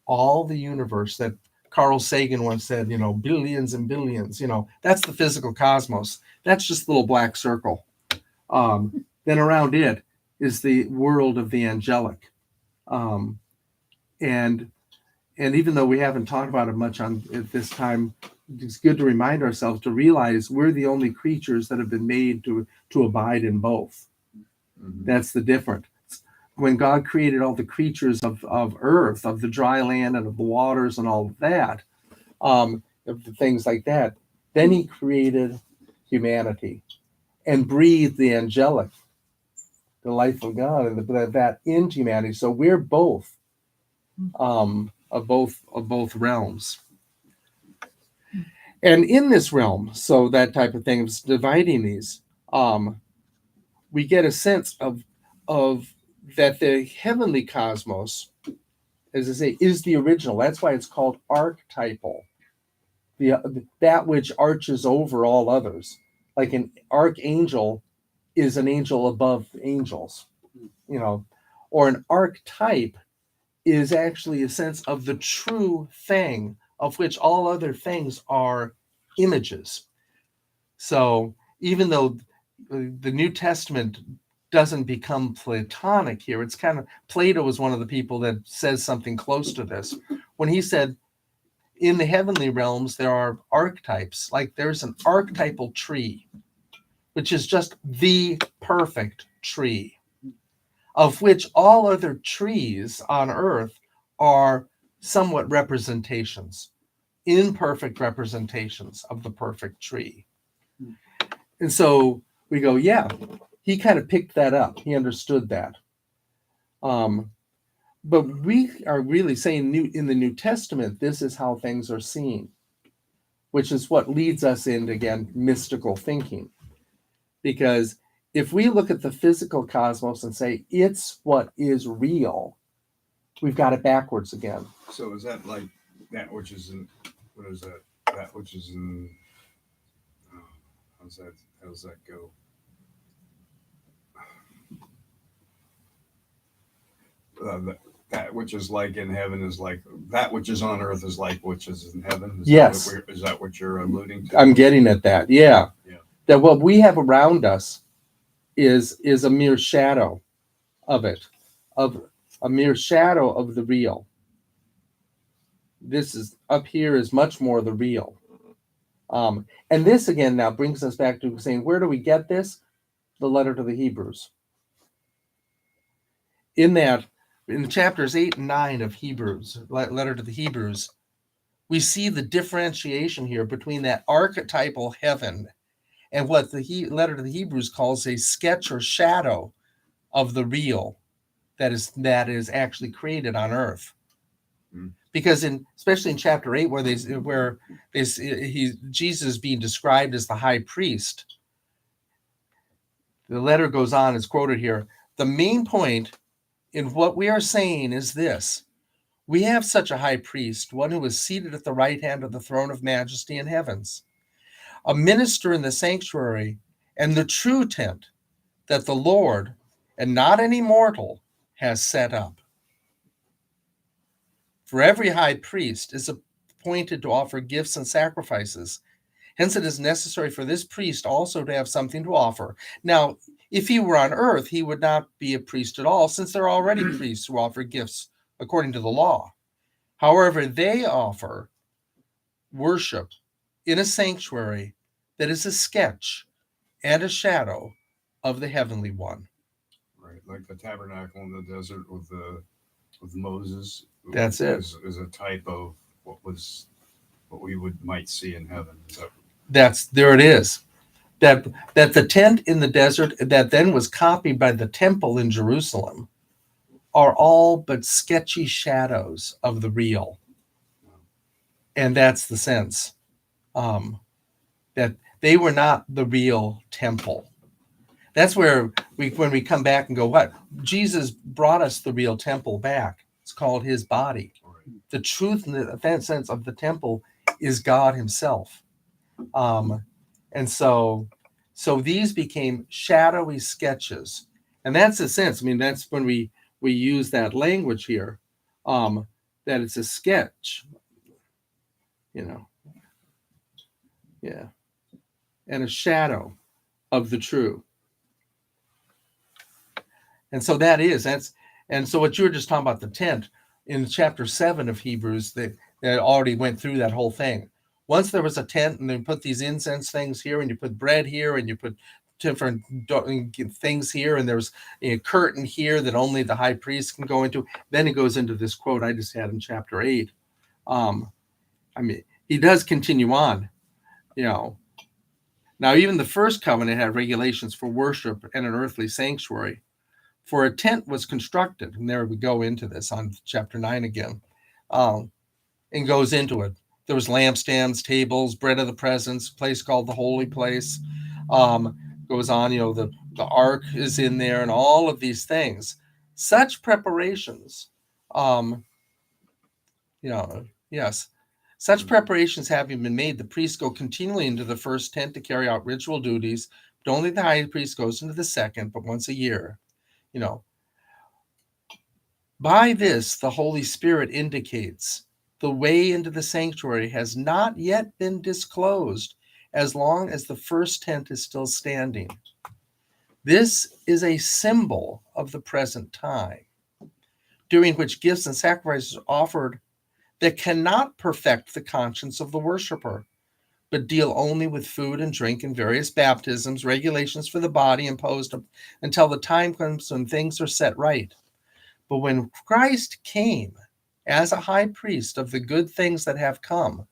All the universe that Carl Sagan once said, billions and billions, that's the physical cosmos. That's just the little black circle. Then around it is the world of the angelic. And even though we haven't talked about it much at this time, it's good to remind ourselves to realize we're the only creatures that have been made to abide in both. That's the difference. When God created all the creatures of earth, of the dry land and of the waters and all of that, of the things like that, then he created humanity and breathed the angelic the life of God, and that in humanity. So we're both of both realms. And in this realm, so that type of thing is dividing these, we get a sense of that the heavenly cosmos, as I say, is the original. That's why it's called archetypal. That which arches over all others. Like an archangel is an angel above angels, or an archetype is actually a sense of the true thing of which all other things are images. So even though the New Testament doesn't become Platonic here, it's kind of, Plato is one of the people that says something close to this when he said in the heavenly realms there are archetypes. Like there's an archetypal tree, which is just the perfect tree, of which all other trees on earth are somewhat representations, imperfect representations of the perfect tree. And so we go, yeah, he kind of picked that up. He understood that. But we are really saying in the New Testament, this is how things are seen, which is what leads us into, again, mystical thinking. Because if we look at the physical cosmos and say it's what is real, we've got it backwards again. So is that like that which is in, what is that? That which is in, how does that go? That which is like in heaven is like that which is on earth is like which is in heaven. Yes. Is that what you're alluding to? I'm getting at that. Yeah. Yeah. That what we have around us is a mere shadow of it, of a mere shadow of the real. This is up here is much more the real. And this again now brings us back to saying, where do we get this? The letter to the Hebrews. In chapters 8 and 9 of Hebrews, letter to the Hebrews, we see the differentiation here between that archetypal heaven and what the letter to the Hebrews calls a sketch or shadow of the real that is actually created on earth. Because especially in chapter 8, where Jesus is being described as the high priest, the letter goes on, is quoted here. The main point in what we are saying is this: we have such a high priest, one who is seated at the right hand of the throne of majesty in heavens, a minister in the sanctuary and the true tent that the Lord, and not any mortal, has set up. For every high priest is appointed to offer gifts and sacrifices. Hence, it is necessary for this priest also to have something to offer. Now, if he were on earth, he would not be a priest at all, since there are already priests who offer gifts according to the law. However, they offer worship in a sanctuary that is a sketch and a shadow of the heavenly one. Right, like the tabernacle in the desert with Moses. That's it. Is a type of what we might see in heaven. There it is. That the tent in the desert that then was copied by the temple in Jerusalem are all but sketchy shadows of the real. And that's the sense, that they were not the real temple. That's where when we come back and go, what? Jesus brought us the real temple back. It's called his body. The truth in that sense of the temple is God himself. And so these became shadowy sketches. And that's the sense. I mean, that's when we use that language here, that it's a sketch, yeah, and a shadow of the true. And so and so what you were just talking about, the tent in chapter 7 of Hebrews, that already went through that whole thing. Once there was a tent, and then put these incense things here, and you put bread here, and you put different things here, and there's a curtain here that only the high priest can go into. Then it goes into this quote I just had in chapter 8. I mean, he does continue on, Now, even the first covenant had regulations for worship and an earthly sanctuary. For a tent was constructed, and there we go into this on chapter 9 again, and goes into it. There was lampstands, tables, bread of the presence, place called the holy place. Goes on, the ark is in there, and all of these things. Such preparations, yes. Such preparations having been made, the priests go continually into the first tent to carry out ritual duties, but only the high priest goes into the second, but once a year. By this, the Holy Spirit indicates the way into the sanctuary has not yet been disclosed as long as the first tent is still standing. This is a symbol of the present time, during which gifts and sacrifices are offered that cannot perfect the conscience of the worshiper, but deal only with food and drink and various baptisms, regulations for the body imposed until the time comes when things are set right. But when Christ came as a high priest of the good things that have come,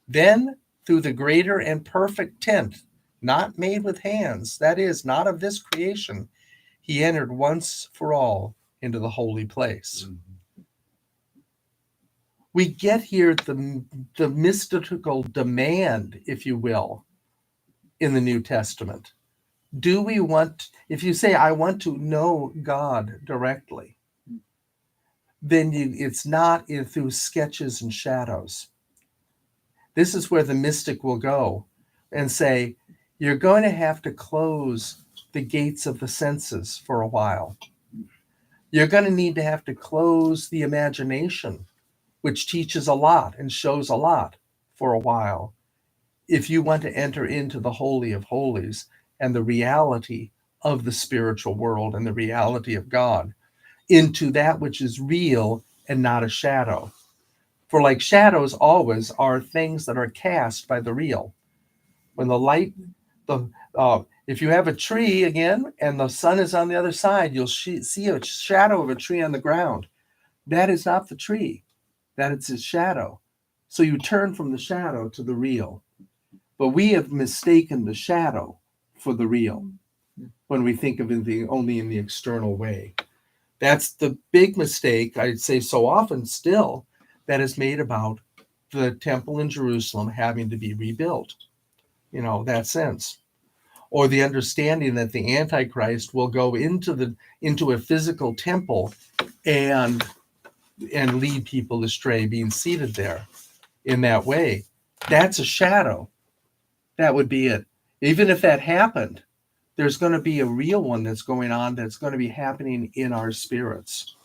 then through the greater and perfect tent, not made with hands, that is, not of this creation, he entered once for all into the holy place. We get here the mystical demand, if you will, in the New Testament. Do we want, if you say, I want to know God directly, then it's not through sketches and shadows. This is where the mystic will go and say, you're going to have to close the gates of the senses for a while. You're going to need to have to close the imagination, which teaches a lot and shows a lot for a while, if you want to enter into the Holy of Holies and the reality of the spiritual world and the reality of God, into that which is real and not a shadow. For like shadows always are things that are cast by the real. When the light, if you have a tree again and the sun is on the other side, you'll see a shadow of a tree on the ground. That is not the tree. That is its shadow. So you turn from the shadow to the real. But we have mistaken the shadow for the real when we think of it only in the external way. That's the big mistake, I'd say so often still, that is made about the temple in Jerusalem having to be rebuilt. That sense. Or the understanding that the Antichrist will go into a physical temple and lead people astray, being seated there in that way. That's a shadow. That would be it. Even if that happened, there's going to be a real one that's going on that's going to be happening in our spirits.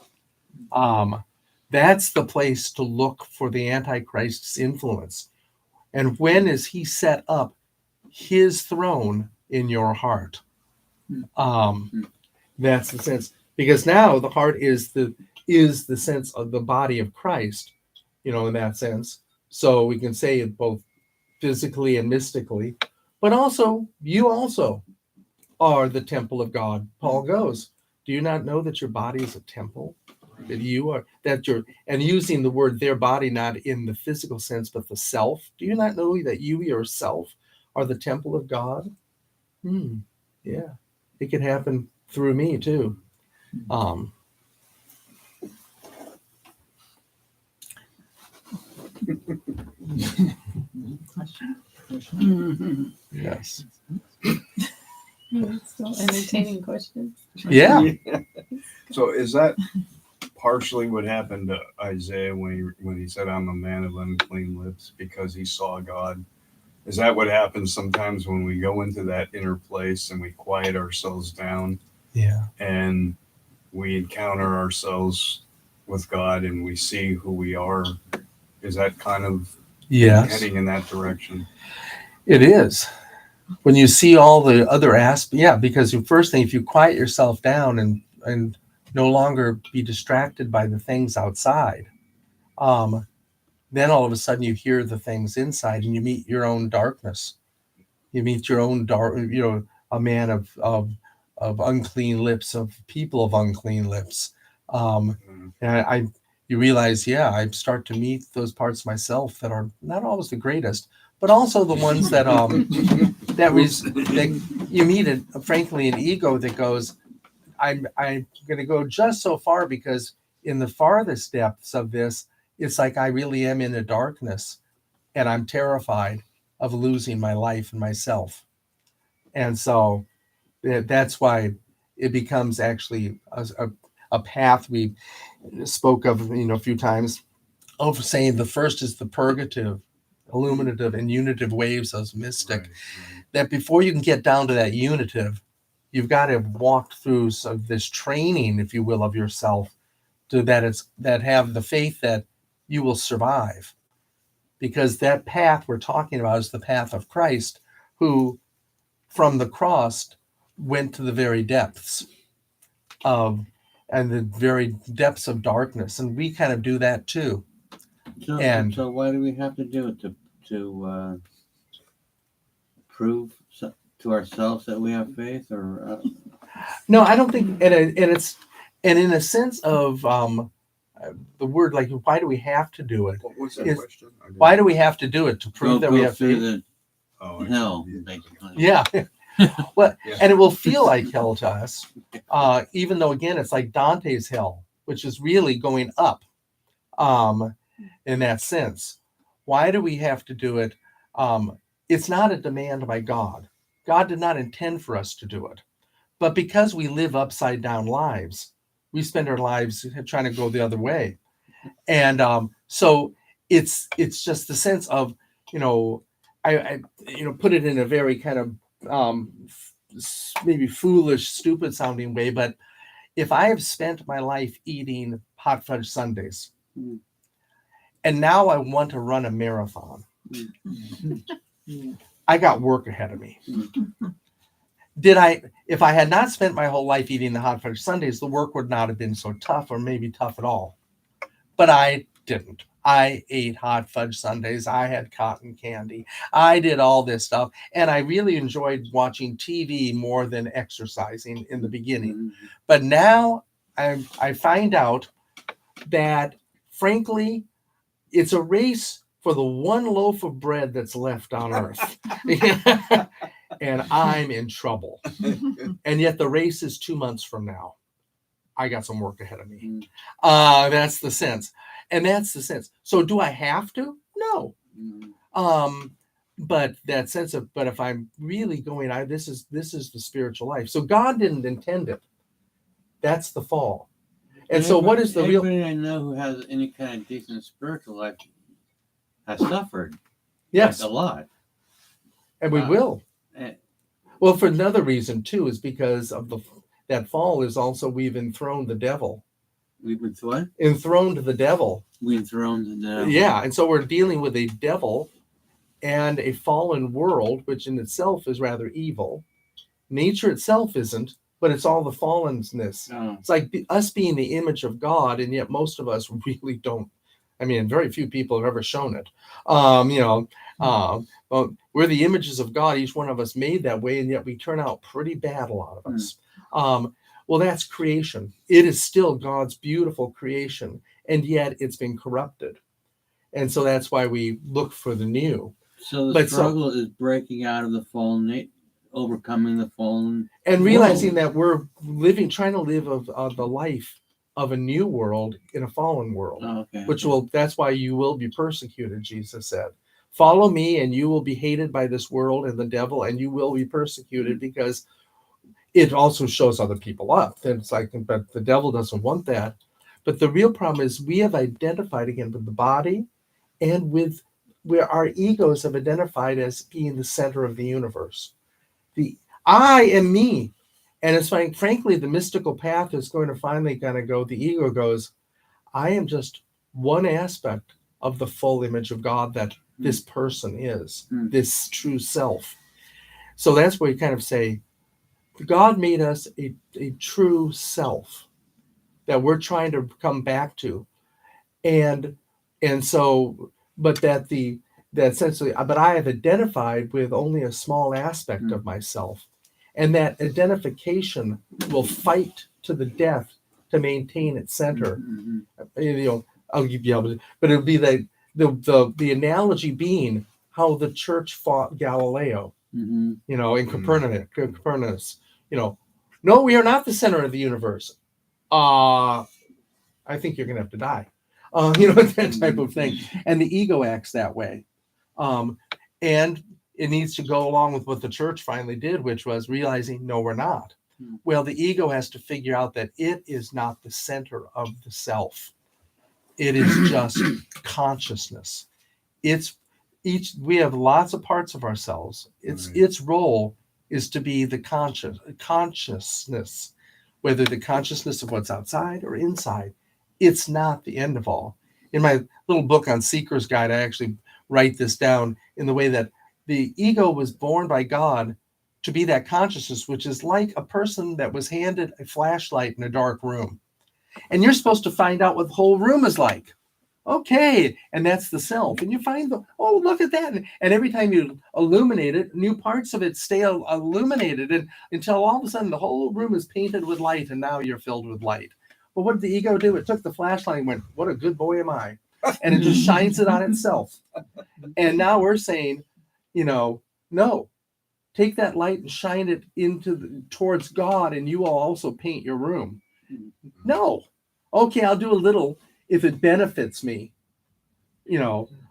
That's the place to look for the Antichrist's influence. And when is he set up his throne in your heart? That's the sense. Because now the heart is the sense of the body of Christ, in that sense. So we can say it both physically and mystically, but also you also are the temple of God. Paul goes, do you not know that your body is a temple? That you are, and using the word their body, not in the physical sense, but the self. Do you not know that you yourself are the temple of God? Yeah, it can happen through me too. Yes. Still entertaining questions. Yeah. So is that partially what happened to Isaiah when he said, I'm a man of unclean lips, because he saw God? Is that what happens sometimes when we go into that inner place and we quiet ourselves down? Yeah. And we encounter ourselves with God and we see who we are? Is that kind of heading in that direction? It is. When you see all the other aspects, because the first thing, if you quiet yourself down and no longer be distracted by the things outside, then all of a sudden you hear the things inside and you meet your own darkness. You meet your own dark, a man of unclean lips, of people of unclean lips. And you realize, I start to meet those parts of myself that are not always the greatest, but also the ones that that you meet it, frankly, an ego that goes, I'm going to go just so far, because in the farthest depths of this, it's like I really am in the darkness, and I'm terrified of losing my life and myself. And so that's why it becomes actually a path we spoke of, a few times, of saying the first is the purgative, illuminative, and unitive waves of mystic. Right, right. That before you can get down to that unitive, you've got to walk through some of this training, if you will, of yourself, to that have the faith that you will survive. Because that path we're talking about is the path of Christ, who from the cross went to the very depths of, and the very depths of darkness. And we kind of do that too. So why do we have to do it? To prove to ourselves that we have faith, or No, I don't think, and in a sense of the word, like, why do we have to do it? What was that Is- question? I didn't- Why do we have to do it? To prove that we have through faith? Oh, I see. hell, Yeah. basically. Yeah. Well, Yeah. and it will feel like hell to us, even though, again, it's like Dante's hell, which is really going up, in that sense. Why do we have to do it? It's not a demand by God. God did not intend for us to do it. But because we live upside down lives, we spend our lives trying to go the other way. And so it's just the sense of, I put it in a very kind of maybe foolish, stupid sounding way, but if I have spent my life eating hot fudge sundaes, Mm. and now I want to run a marathon, Mm. I got work ahead of me. Mm. If I had not spent my whole life eating the hot fudge sundaes, the work would not have been so tough, or maybe tough at all. But I didn't. I ate hot fudge sundaes. I had cotton candy. I did all this stuff. And I really enjoyed watching TV more than exercising in the beginning. Mm. But now I find out that, frankly, it's a race for the one loaf of bread that's left on earth. And I'm in trouble. And yet the race is 2 months from now. I got some work ahead of me. That's the sense. And that's the sense. So do I have to? No. Mm. But that sense of, but if I'm really going, this is the spiritual life. So God didn't intend it. That's the fall. And so what is the real? Everybody I know who has any kind of decent spiritual life has suffered. Yes, Like, a lot. and we will. Eh, Well, for another reason too, is because of that fall is also we've enthroned the devil. We've been what? Enthroned the devil. We enthroned the devil. Yeah, and so we're dealing with a devil and a fallen world, which in itself is rather evil. Nature itself isn't, but it's all the fallenness. Oh. It's like us being the image of God, and yet most of us really don't. I mean, very few people have ever shown it. Well, we're the images of God. Each one of us made that way, and yet we turn out pretty bad, a lot of us. Well, that's creation. It is still God's beautiful creation, and yet it's been corrupted. And so that's why we look for the new. So the But struggle is breaking out of the fallen, overcoming the fallen, and realizing world. that we're trying to live of the life of a new world in a fallen world, Oh, okay. that's why you will be persecuted, Jesus said. Follow me and you will be hated by this world and the devil, and you will be persecuted, because it also shows other people up. And it's like, but the devil doesn't want that. But the real problem is we have identified again with the body, and with where our egos have identified as being the center of the universe. The I am me. And it's like, frankly, the mystical path is going to finally kind of go, the ego goes, I am just one aspect of the full image of God that this person is, this true self. So that's where you kind of say, God made us a true self that we're trying to come back to. And so, but that essentially, but I have identified with only a small aspect of myself. And that identification will fight to the death to maintain its center. Mm-hmm. I'll give you, but it'll be the analogy being how the church fought Galileo, Mm-hmm. in Copernicus, No, we are not the center of the universe. I think you're going to have to die. That type of thing. And the ego acts that way. And it needs to go along with what the church finally did, which was realizing, no, we're not. Well, the ego has to figure out that it is not the center of the self. It is just consciousness. We have lots of parts of ourselves. Its role is to be the consciousness, whether the consciousness of what's outside or inside. It's not the end of all. In my little book on Seeker's Guide, I actually write this down in the way that the ego was born by God to be that consciousness, which is like a person that was handed a flashlight in a dark room. And you're supposed to find out what the whole room is like. Okay, and that's the self. And you find, look at that. And every time you illuminate it, new parts of it stay illuminated until all of a sudden the whole room is painted with light, and now you're filled with light. Well, what did the ego do? It took the flashlight and went, what a good boy am I? And it just shines it on itself. And now we're saying, no, take that light and shine it towards God, and you will also paint your room. No. Okay, I'll do a little if it benefits me.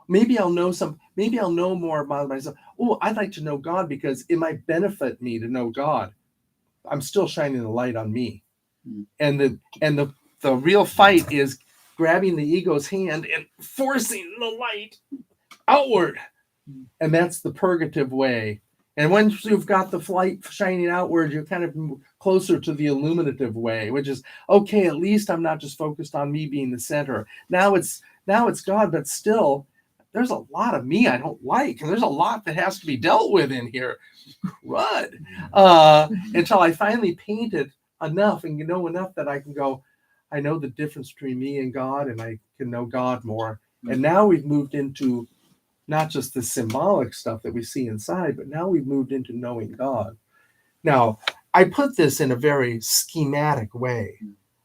Maybe I'll know more about myself. Oh, I'd like to know God because it might benefit me to know God. I'm still shining the light on me. And the real fight is grabbing the ego's hand and forcing the light outward. And that's the purgative way. And once you've got the light shining outward, you're kind of closer to the illuminative way, which is, okay, at least I'm not just focused on me being the center. Now it's God, but still, there's a lot of me I don't like. And there's a lot that has to be dealt with in here. Crud. Until I finally paint it enough and enough that I can go, I know the difference between me and God, and I can know God more. And now we've moved into not just the symbolic stuff that we see inside, but now we've moved into knowing God. Now, I put this in a very schematic way.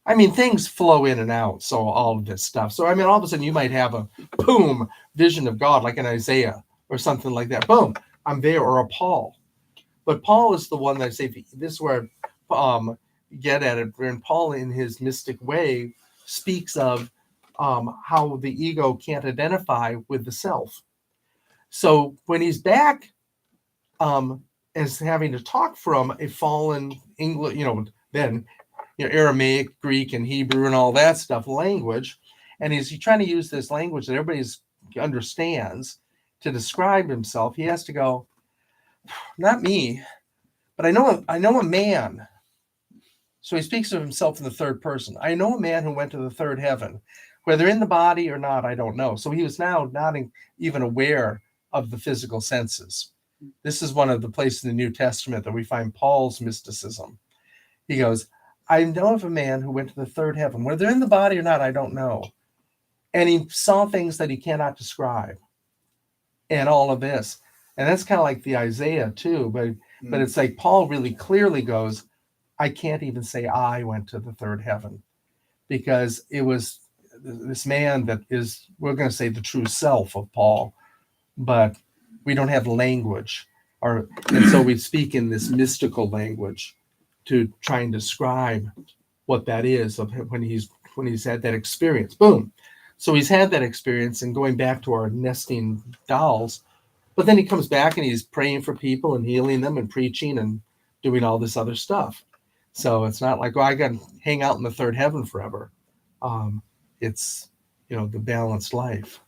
I mean, things flow in and out, so all of this stuff. So, I mean, all of a sudden you might have a boom vision of God, like in Isaiah or something like that. Boom, I'm there, or a Paul. But Paul is the one that I say, this is where get at it, and Paul in his mystic way speaks of how the ego can't identify with the self. So when he's back as having to talk from a fallen English, then Aramaic, Greek, and Hebrew and all that stuff language, and he's trying to use this language that everybody understands to describe himself, he has to go, not me, but I know a man. So he speaks of himself in the third person. I know a man who went to the third heaven, whether in the body or not, I don't know. So he was now not even aware of the physical senses. This is one of the places in the New Testament that we find Paul's mysticism. He goes, I know of a man who went to the third heaven, whether in the body or not, I don't know. And he saw things that he cannot describe. And all of this. And that's kind of like the Isaiah too, but it's like Paul really clearly goes, I can't even say I went to the third heaven, because it was this man that is, we're going to say, the true self of Paul, but we don't have language, and so we speak in this mystical language to try and describe what that is of when he's had that experience. Boom. So he's had that experience, and going back to our nesting dolls, but then he comes back and he's praying for people and healing them and preaching and doing all this other stuff. So it's not like, I got to hang out in the third heaven forever. It's, the balanced life.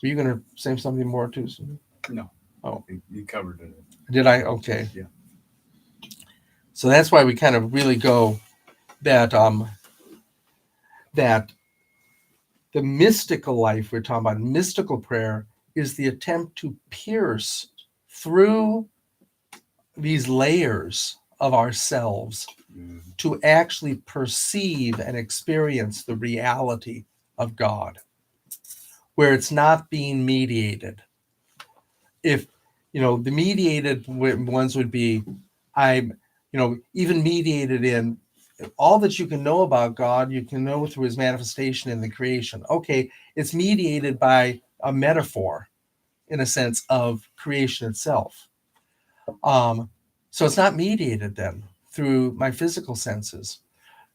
Were you going to say something more too, Susan? No. Oh, you covered it. Did I? Okay. Yeah. So that's why we kind of really go that that the mystical life we're talking about, mystical prayer, is the attempt to pierce through these layers of ourselves to actually perceive and experience the reality of God, where it's not being mediated. If, the mediated ones would be, even mediated in all that you can know about God, you can know through his manifestation in the creation. Okay, it's mediated by a metaphor, in a sense, of creation itself. So it's not mediated then. through my physical senses,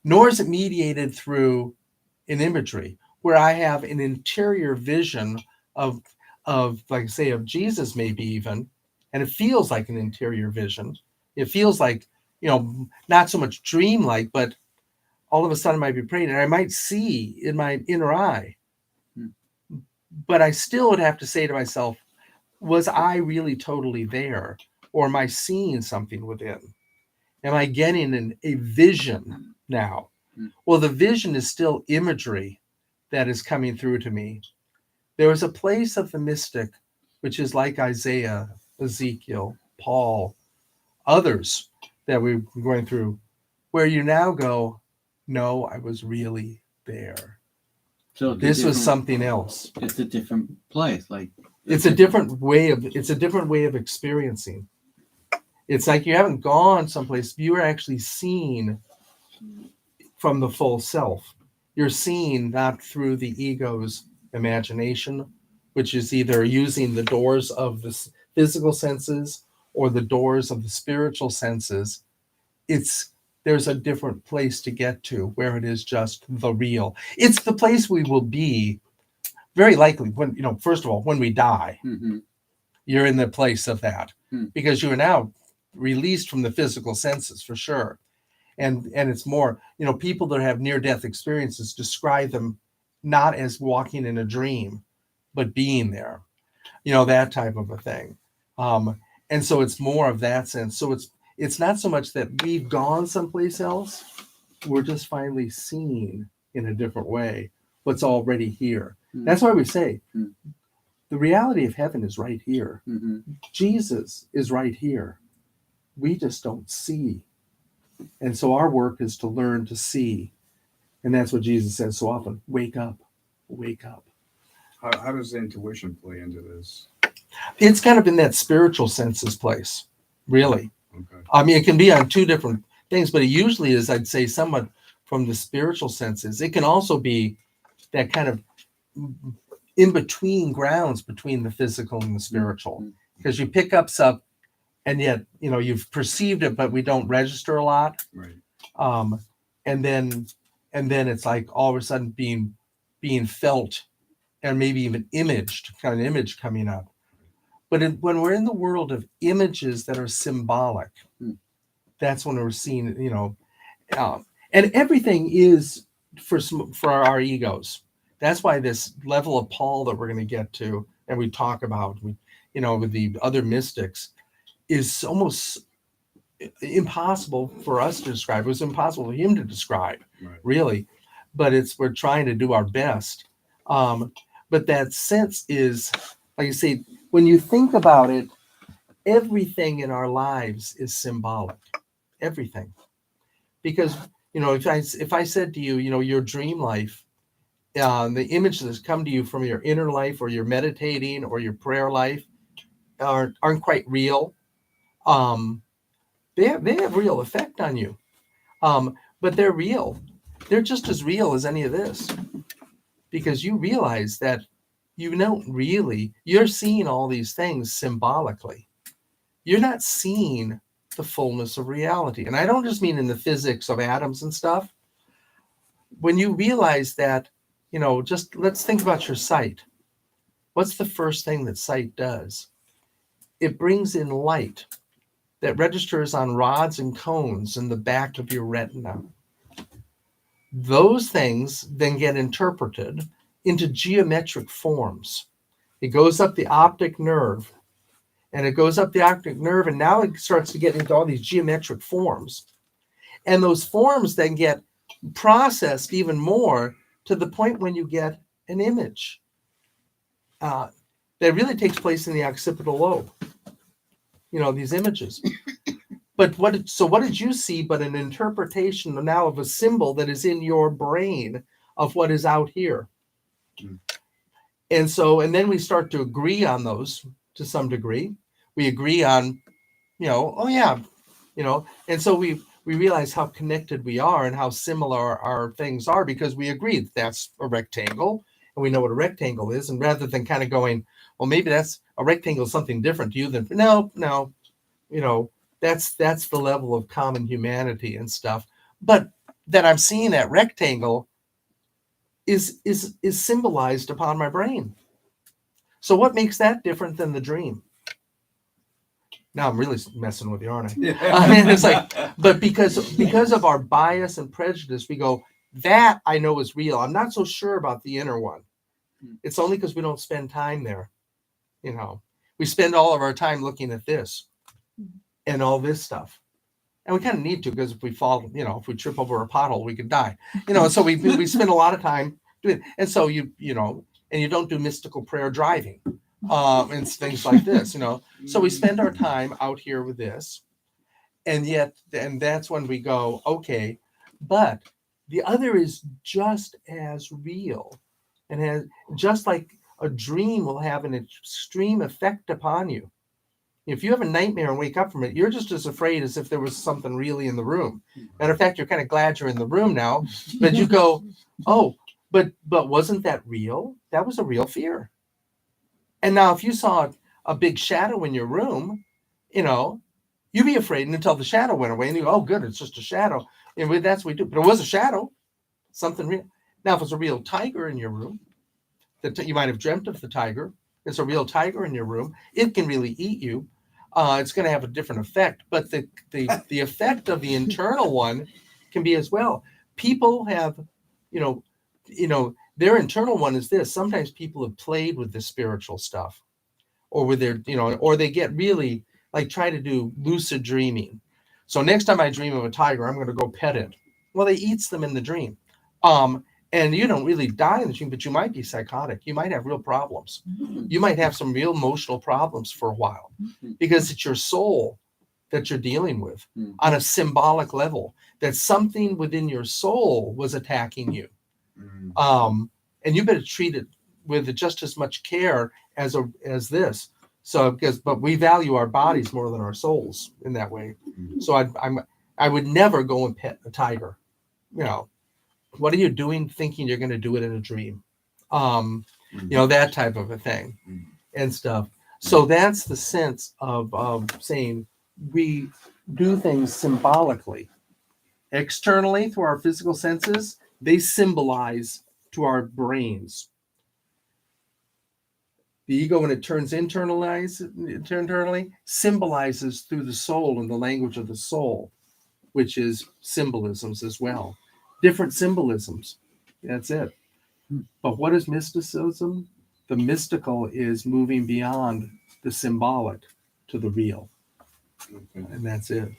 nor is it mediated through an imagery where I have an interior vision of like say of Jesus, maybe even, and it feels like an interior vision. It feels like, not so much dreamlike, but all of a sudden I might be praying and I might see in my inner eye. But I still would have to say to myself, was I really totally there? Or am I seeing something within? Am I getting a vision now? Well, the vision is still imagery that is coming through to me. There is a place of the mystic, which is like Isaiah, Ezekiel, Paul, others that we're going through, where you now go, no, I was really there. So This was something else. It's a different place. Like It's a different way of experiencing. It's like you haven't gone someplace. You are actually seeing from the full self. You're seeing not through the ego's imagination, which is either using the doors of the physical senses or the doors of the spiritual senses. There's a different place to get to where it is just the real. It's the place we will be very likely when, first of all, when we die. You're in the place of that because you are now released from the physical senses for sure. And it's more, people that have near-death experiences describe them not as walking in a dream, but being there, that type of a thing. And so it's more of that sense. So it's not so much that we've gone someplace else. We're just finally seeing in a different way what's already here. That's why we say the reality of heaven is right here. Jesus is right here. We just don't see. And so our work is to learn to see. And that's what Jesus says so often. Wake up. Wake up. How does intuition play into this? It's kind of in that spiritual senses place, really. Okay. I mean, it can be on two different things, but it usually is, I'd say, somewhat from the spiritual senses. It can also be that kind of in between grounds between the physical and the spiritual, because you pick up stuff and yet, you've perceived it, but we don't register a lot. Right. And then it's like all of a sudden being felt and maybe even imaged, kind of an image coming up. But when we're in the world of images that are symbolic, that's when we're seeing, and everything is for our egos. That's why this level of Paul that we're going to get to, and we talk about, with the other mystics, is almost impossible for us to describe. It was impossible for him to describe, really. But we're trying to do our best. But that sense is, like you say, when you think about it, everything in our lives is symbolic. Everything. Because, if I said to you, your dream life, the images that come to you from your inner life or your meditating or your prayer life aren't quite real. They have real effect on you. But they're real. They're just as real as any of this. Because you realize that you're seeing all these things symbolically. You're not seeing the fullness of reality. And I don't just mean in the physics of atoms and stuff. When you realize that, just let's think about your sight. What's the first thing that sight does? It brings in light that registers on rods and cones in the back of your retina. Those things then get interpreted into geometric forms. It goes up the optic nerve, and now it starts to get into all these geometric forms. And those forms then get processed even more to the point when you get an image that really takes place in the occipital lobe. These images. But what did you see but an interpretation now of a symbol that is in your brain of what is out here? And then we start to agree on those to some degree. We agree on, and so we realize how connected we are and how similar our things are because we agree that's a rectangle and we know what a rectangle is. And rather than kind of going, well, maybe that's a rectangle is something different to you than, no, That's the level of common humanity and stuff. But that I'm seeing that rectangle is symbolized upon my brain. So what makes that different than the dream? Now I'm really messing with you, aren't I? I mean, it's like, but because of our bias and prejudice, we go, that I know is real. I'm not so sure about the inner one. It's only because we don't spend time there. You know, we spend all of our time looking at this and all this stuff. And we kind of need to, because if we fall, you know, if we trip over a pothole, we could die. You know, so we spend a lot of time doing it. And so you know, and you don't do mystical prayer driving and things like this, you know. So we spend our time out here with this. And that's when we go, okay, but the other is just as real, and has just like a dream will have an extreme effect upon you. If you have a nightmare and wake up from it, you're just as afraid as if there was something really in the room. Matter of fact, you're kind of glad you're in the room now, but you go, oh, but wasn't that real? That was a real fear. And now if you saw a big shadow in your room, you know, you'd be afraid until the shadow went away, and you go, oh, good, it's just a shadow. And that's what we do. But it was a shadow, something real. Now, if it's a real tiger in your room, that you might have dreamt of the tiger, it's a real tiger in your room, it can really eat you. It's going to have a different effect, but the effect of the internal one can be as well. People have, you know, their internal one is this. Sometimes people have played with the spiritual stuff, or with their, you know, or they get really like try to do lucid dreaming. So next time I dream of a tiger, I'm going to go pet it. Well, they eats them in the dream. And you don't really die in the dream, but you might be psychotic. You might have real problems. You might have some real emotional problems for a while, because it's your soul that you're dealing with on a symbolic level, that something within your soul was attacking you. And you better treat it with just as much care as this. So, but we value our bodies more than our souls in that way. So I would never go and pet a tiger. You know, what are you doing thinking you're going to do it in a dream? You know, that type of a thing and stuff. So that's the sense of saying we do things symbolically. Externally, through our physical senses, they symbolize to our brains. The ego, when it turns internally, symbolizes through the soul and the language of the soul, which is symbolisms as well. Different symbolisms. That's it. But what is mysticism? The mystical is moving beyond the symbolic to the real. And that's it.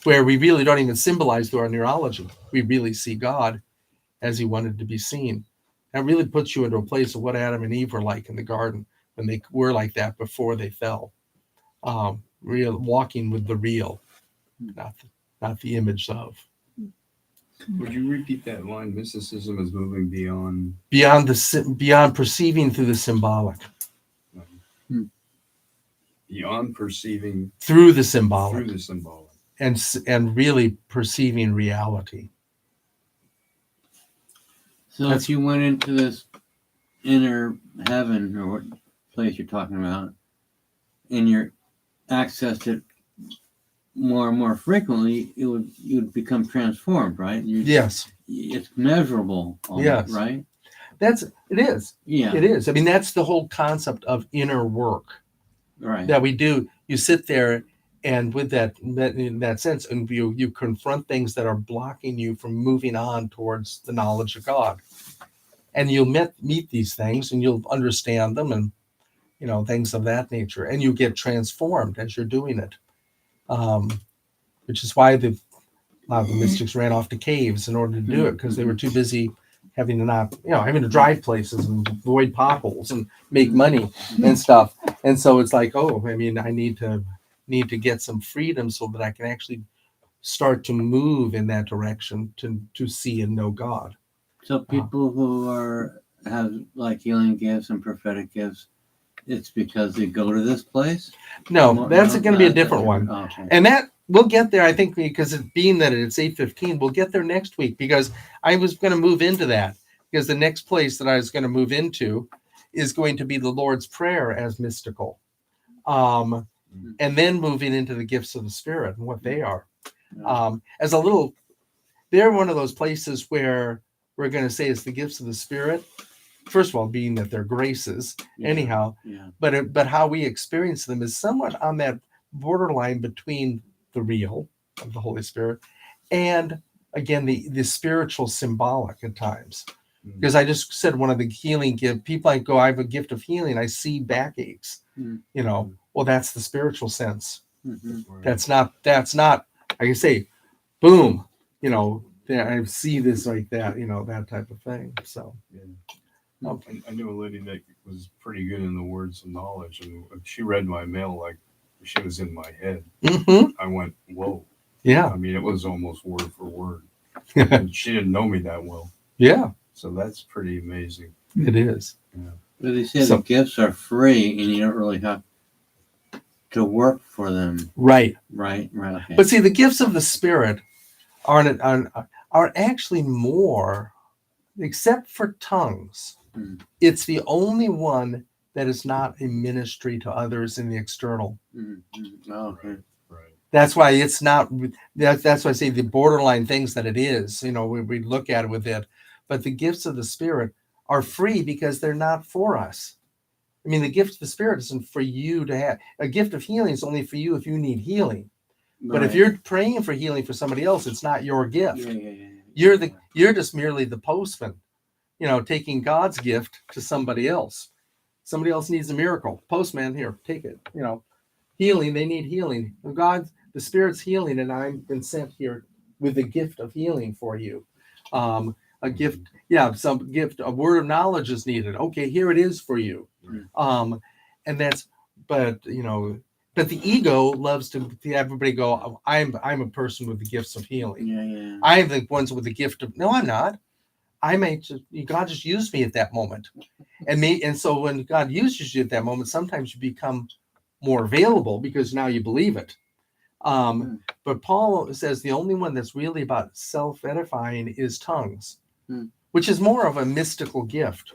Where we really don't even symbolize through our neurology. We really see God as he wanted to be seen. That really puts you into a place of what Adam and Eve were like in the garden, when they were like that before they fell. Real walking with the real, not the image of. Would you repeat that line? Mysticism is moving beyond Perceiving through the symbolic. Beyond perceiving through the symbolic. Through the symbolic. And really perceiving reality. So if you went into this inner heaven, or what place you're talking about, and you're accessed it more and more frequently, you would become transformed, right? Yes. It's measurable, almost, yes. Right? It is. Yeah. It is. I mean, that's the whole concept of inner work. Right. That we do. You sit there, and with that in that sense, and you confront things that are blocking you from moving on towards the knowledge of God. And you'll meet these things, and you'll understand them, and you know, things of that nature, and you get transformed as you're doing it. Which is why a lot of the mystics ran off to caves in order to do it, because they were too busy having to drive places and avoid potholes and make money and stuff. And so it's like, I need to get some freedom so that I can actually start to move in that direction to see and know God. So people who have like healing gifts and prophetic gifts, it's because they go to this place? No, that's going to be a different one. Okay. And that we'll get there, I think, because being that it's 8:15, we'll get there next week, because I was going to move into that, because the next place that I was going to move into is going to be the Lord's Prayer as mystical. and then moving into the gifts of the Spirit and what they are. Yeah. As a little, they're one of those places where we're going to say it's the gifts of the Spirit. First of all, being that they're graces, Yeah. anyhow, Yeah. but how we experience them is somewhat on that borderline between the real of the Holy Spirit and again the spiritual symbolic at times. Because I just said one of the healing gift people I go, I have a gift of healing. I see backaches. Well, that's the spiritual sense. Mm-hmm. That's not. I can say, boom. I see this like that. That type of thing. So. Yeah. Okay. I knew a lady that was pretty good in the words of knowledge, and she read my mail like she was in my head. Mm-hmm. I went, whoa. Yeah. I mean, it was almost word for word. And she didn't know me that well. Yeah. So that's pretty amazing. It is. Yeah. But they say the gifts are free, and you don't really have to work for them. Right. Right. Okay. But see, the gifts of the Spirit are actually more, except for tongues. It's the only one that is not a ministry to others in the external. Mm-hmm. Oh, okay. Right. That's why it's not. That's why I say the borderline things that it is. We look at it with it, but the gifts of the Spirit are free because they're not for us. I mean, the gift of the Spirit isn't for you to have. A gift of healing is only for you if you need healing. But if you're praying for healing for somebody else, it's not your gift. Yeah. You're just merely the postman, taking God's gift to somebody else. Somebody else needs a miracle. Postman, here, take it. Healing, they need healing. The Spirit's healing, and I've been sent here with the gift of healing for you. A gift, some gift, a word of knowledge is needed. Okay, here it is for you. And that's, but the ego loves to have everybody go, oh, I'm a person with the gifts of healing. Yeah. I'm the ones with the gift of, no, I'm not. God just used me at that moment. And so when God uses you at that moment, sometimes you become more available because now you believe it. But Paul says the only one that's really about self-edifying is tongues, which is more of a mystical gift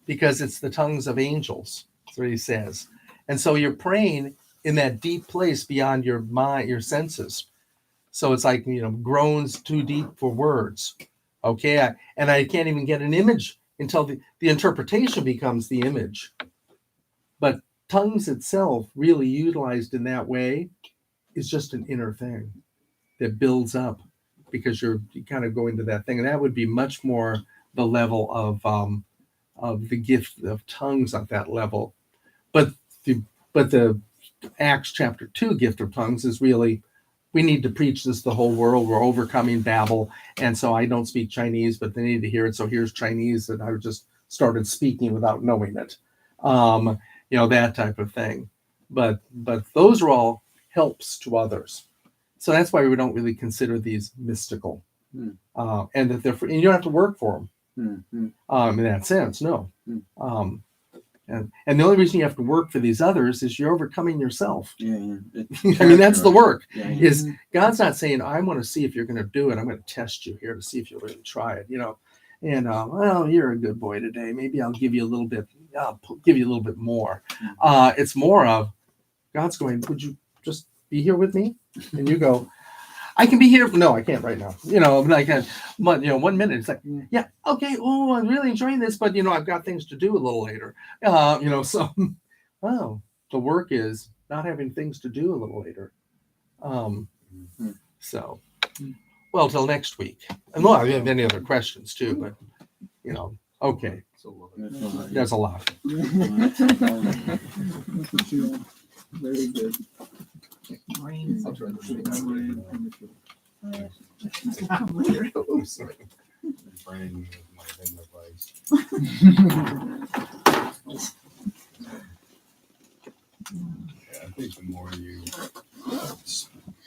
because it's the tongues of angels. That's what he says. And so you're praying in that deep place beyond your mind, your senses. So it's like, groans too deep for words. Okay. I can't even get an image until the interpretation becomes the image. But tongues itself, really utilized in that way, is just an inner thing that builds up because you kind of go into that thing. And that would be much more the level of the gift of tongues at that level. But the Acts chapter 2 gift of tongues is really, we need to preach this to the whole world. We're overcoming Babel. And so I don't speak Chinese, but they need to hear it. So here's Chinese that I just started speaking without knowing it. That type of thing. But those are all helps to others. So that's why we don't really consider these mystical. And that and you don't have to work for them. In that sense, no. And the only reason you have to work for these others is you're overcoming yourself. Yeah. I mean, that's the work. Yeah. Is God's not saying, I want to see if you're going to do it. I'm going to test you here to see if you'll really try it, And well, you're a good boy today. Maybe I'll give you a little bit. I'll give you a little bit more. It's more of God's going, would you just be here with me? And you go, I can be here. No, I can't right now. 1 minute. It's like, yeah, okay. Oh, I'm really enjoying this, but I've got things to do a little later. So, the work is not having things to do a little later. So, well, till next week. And well, I have any other questions too, but okay. There's a lot. Very good. Brains. I'll try to think. Oh, sorry. Brain is my head advice. Yeah, I think the more you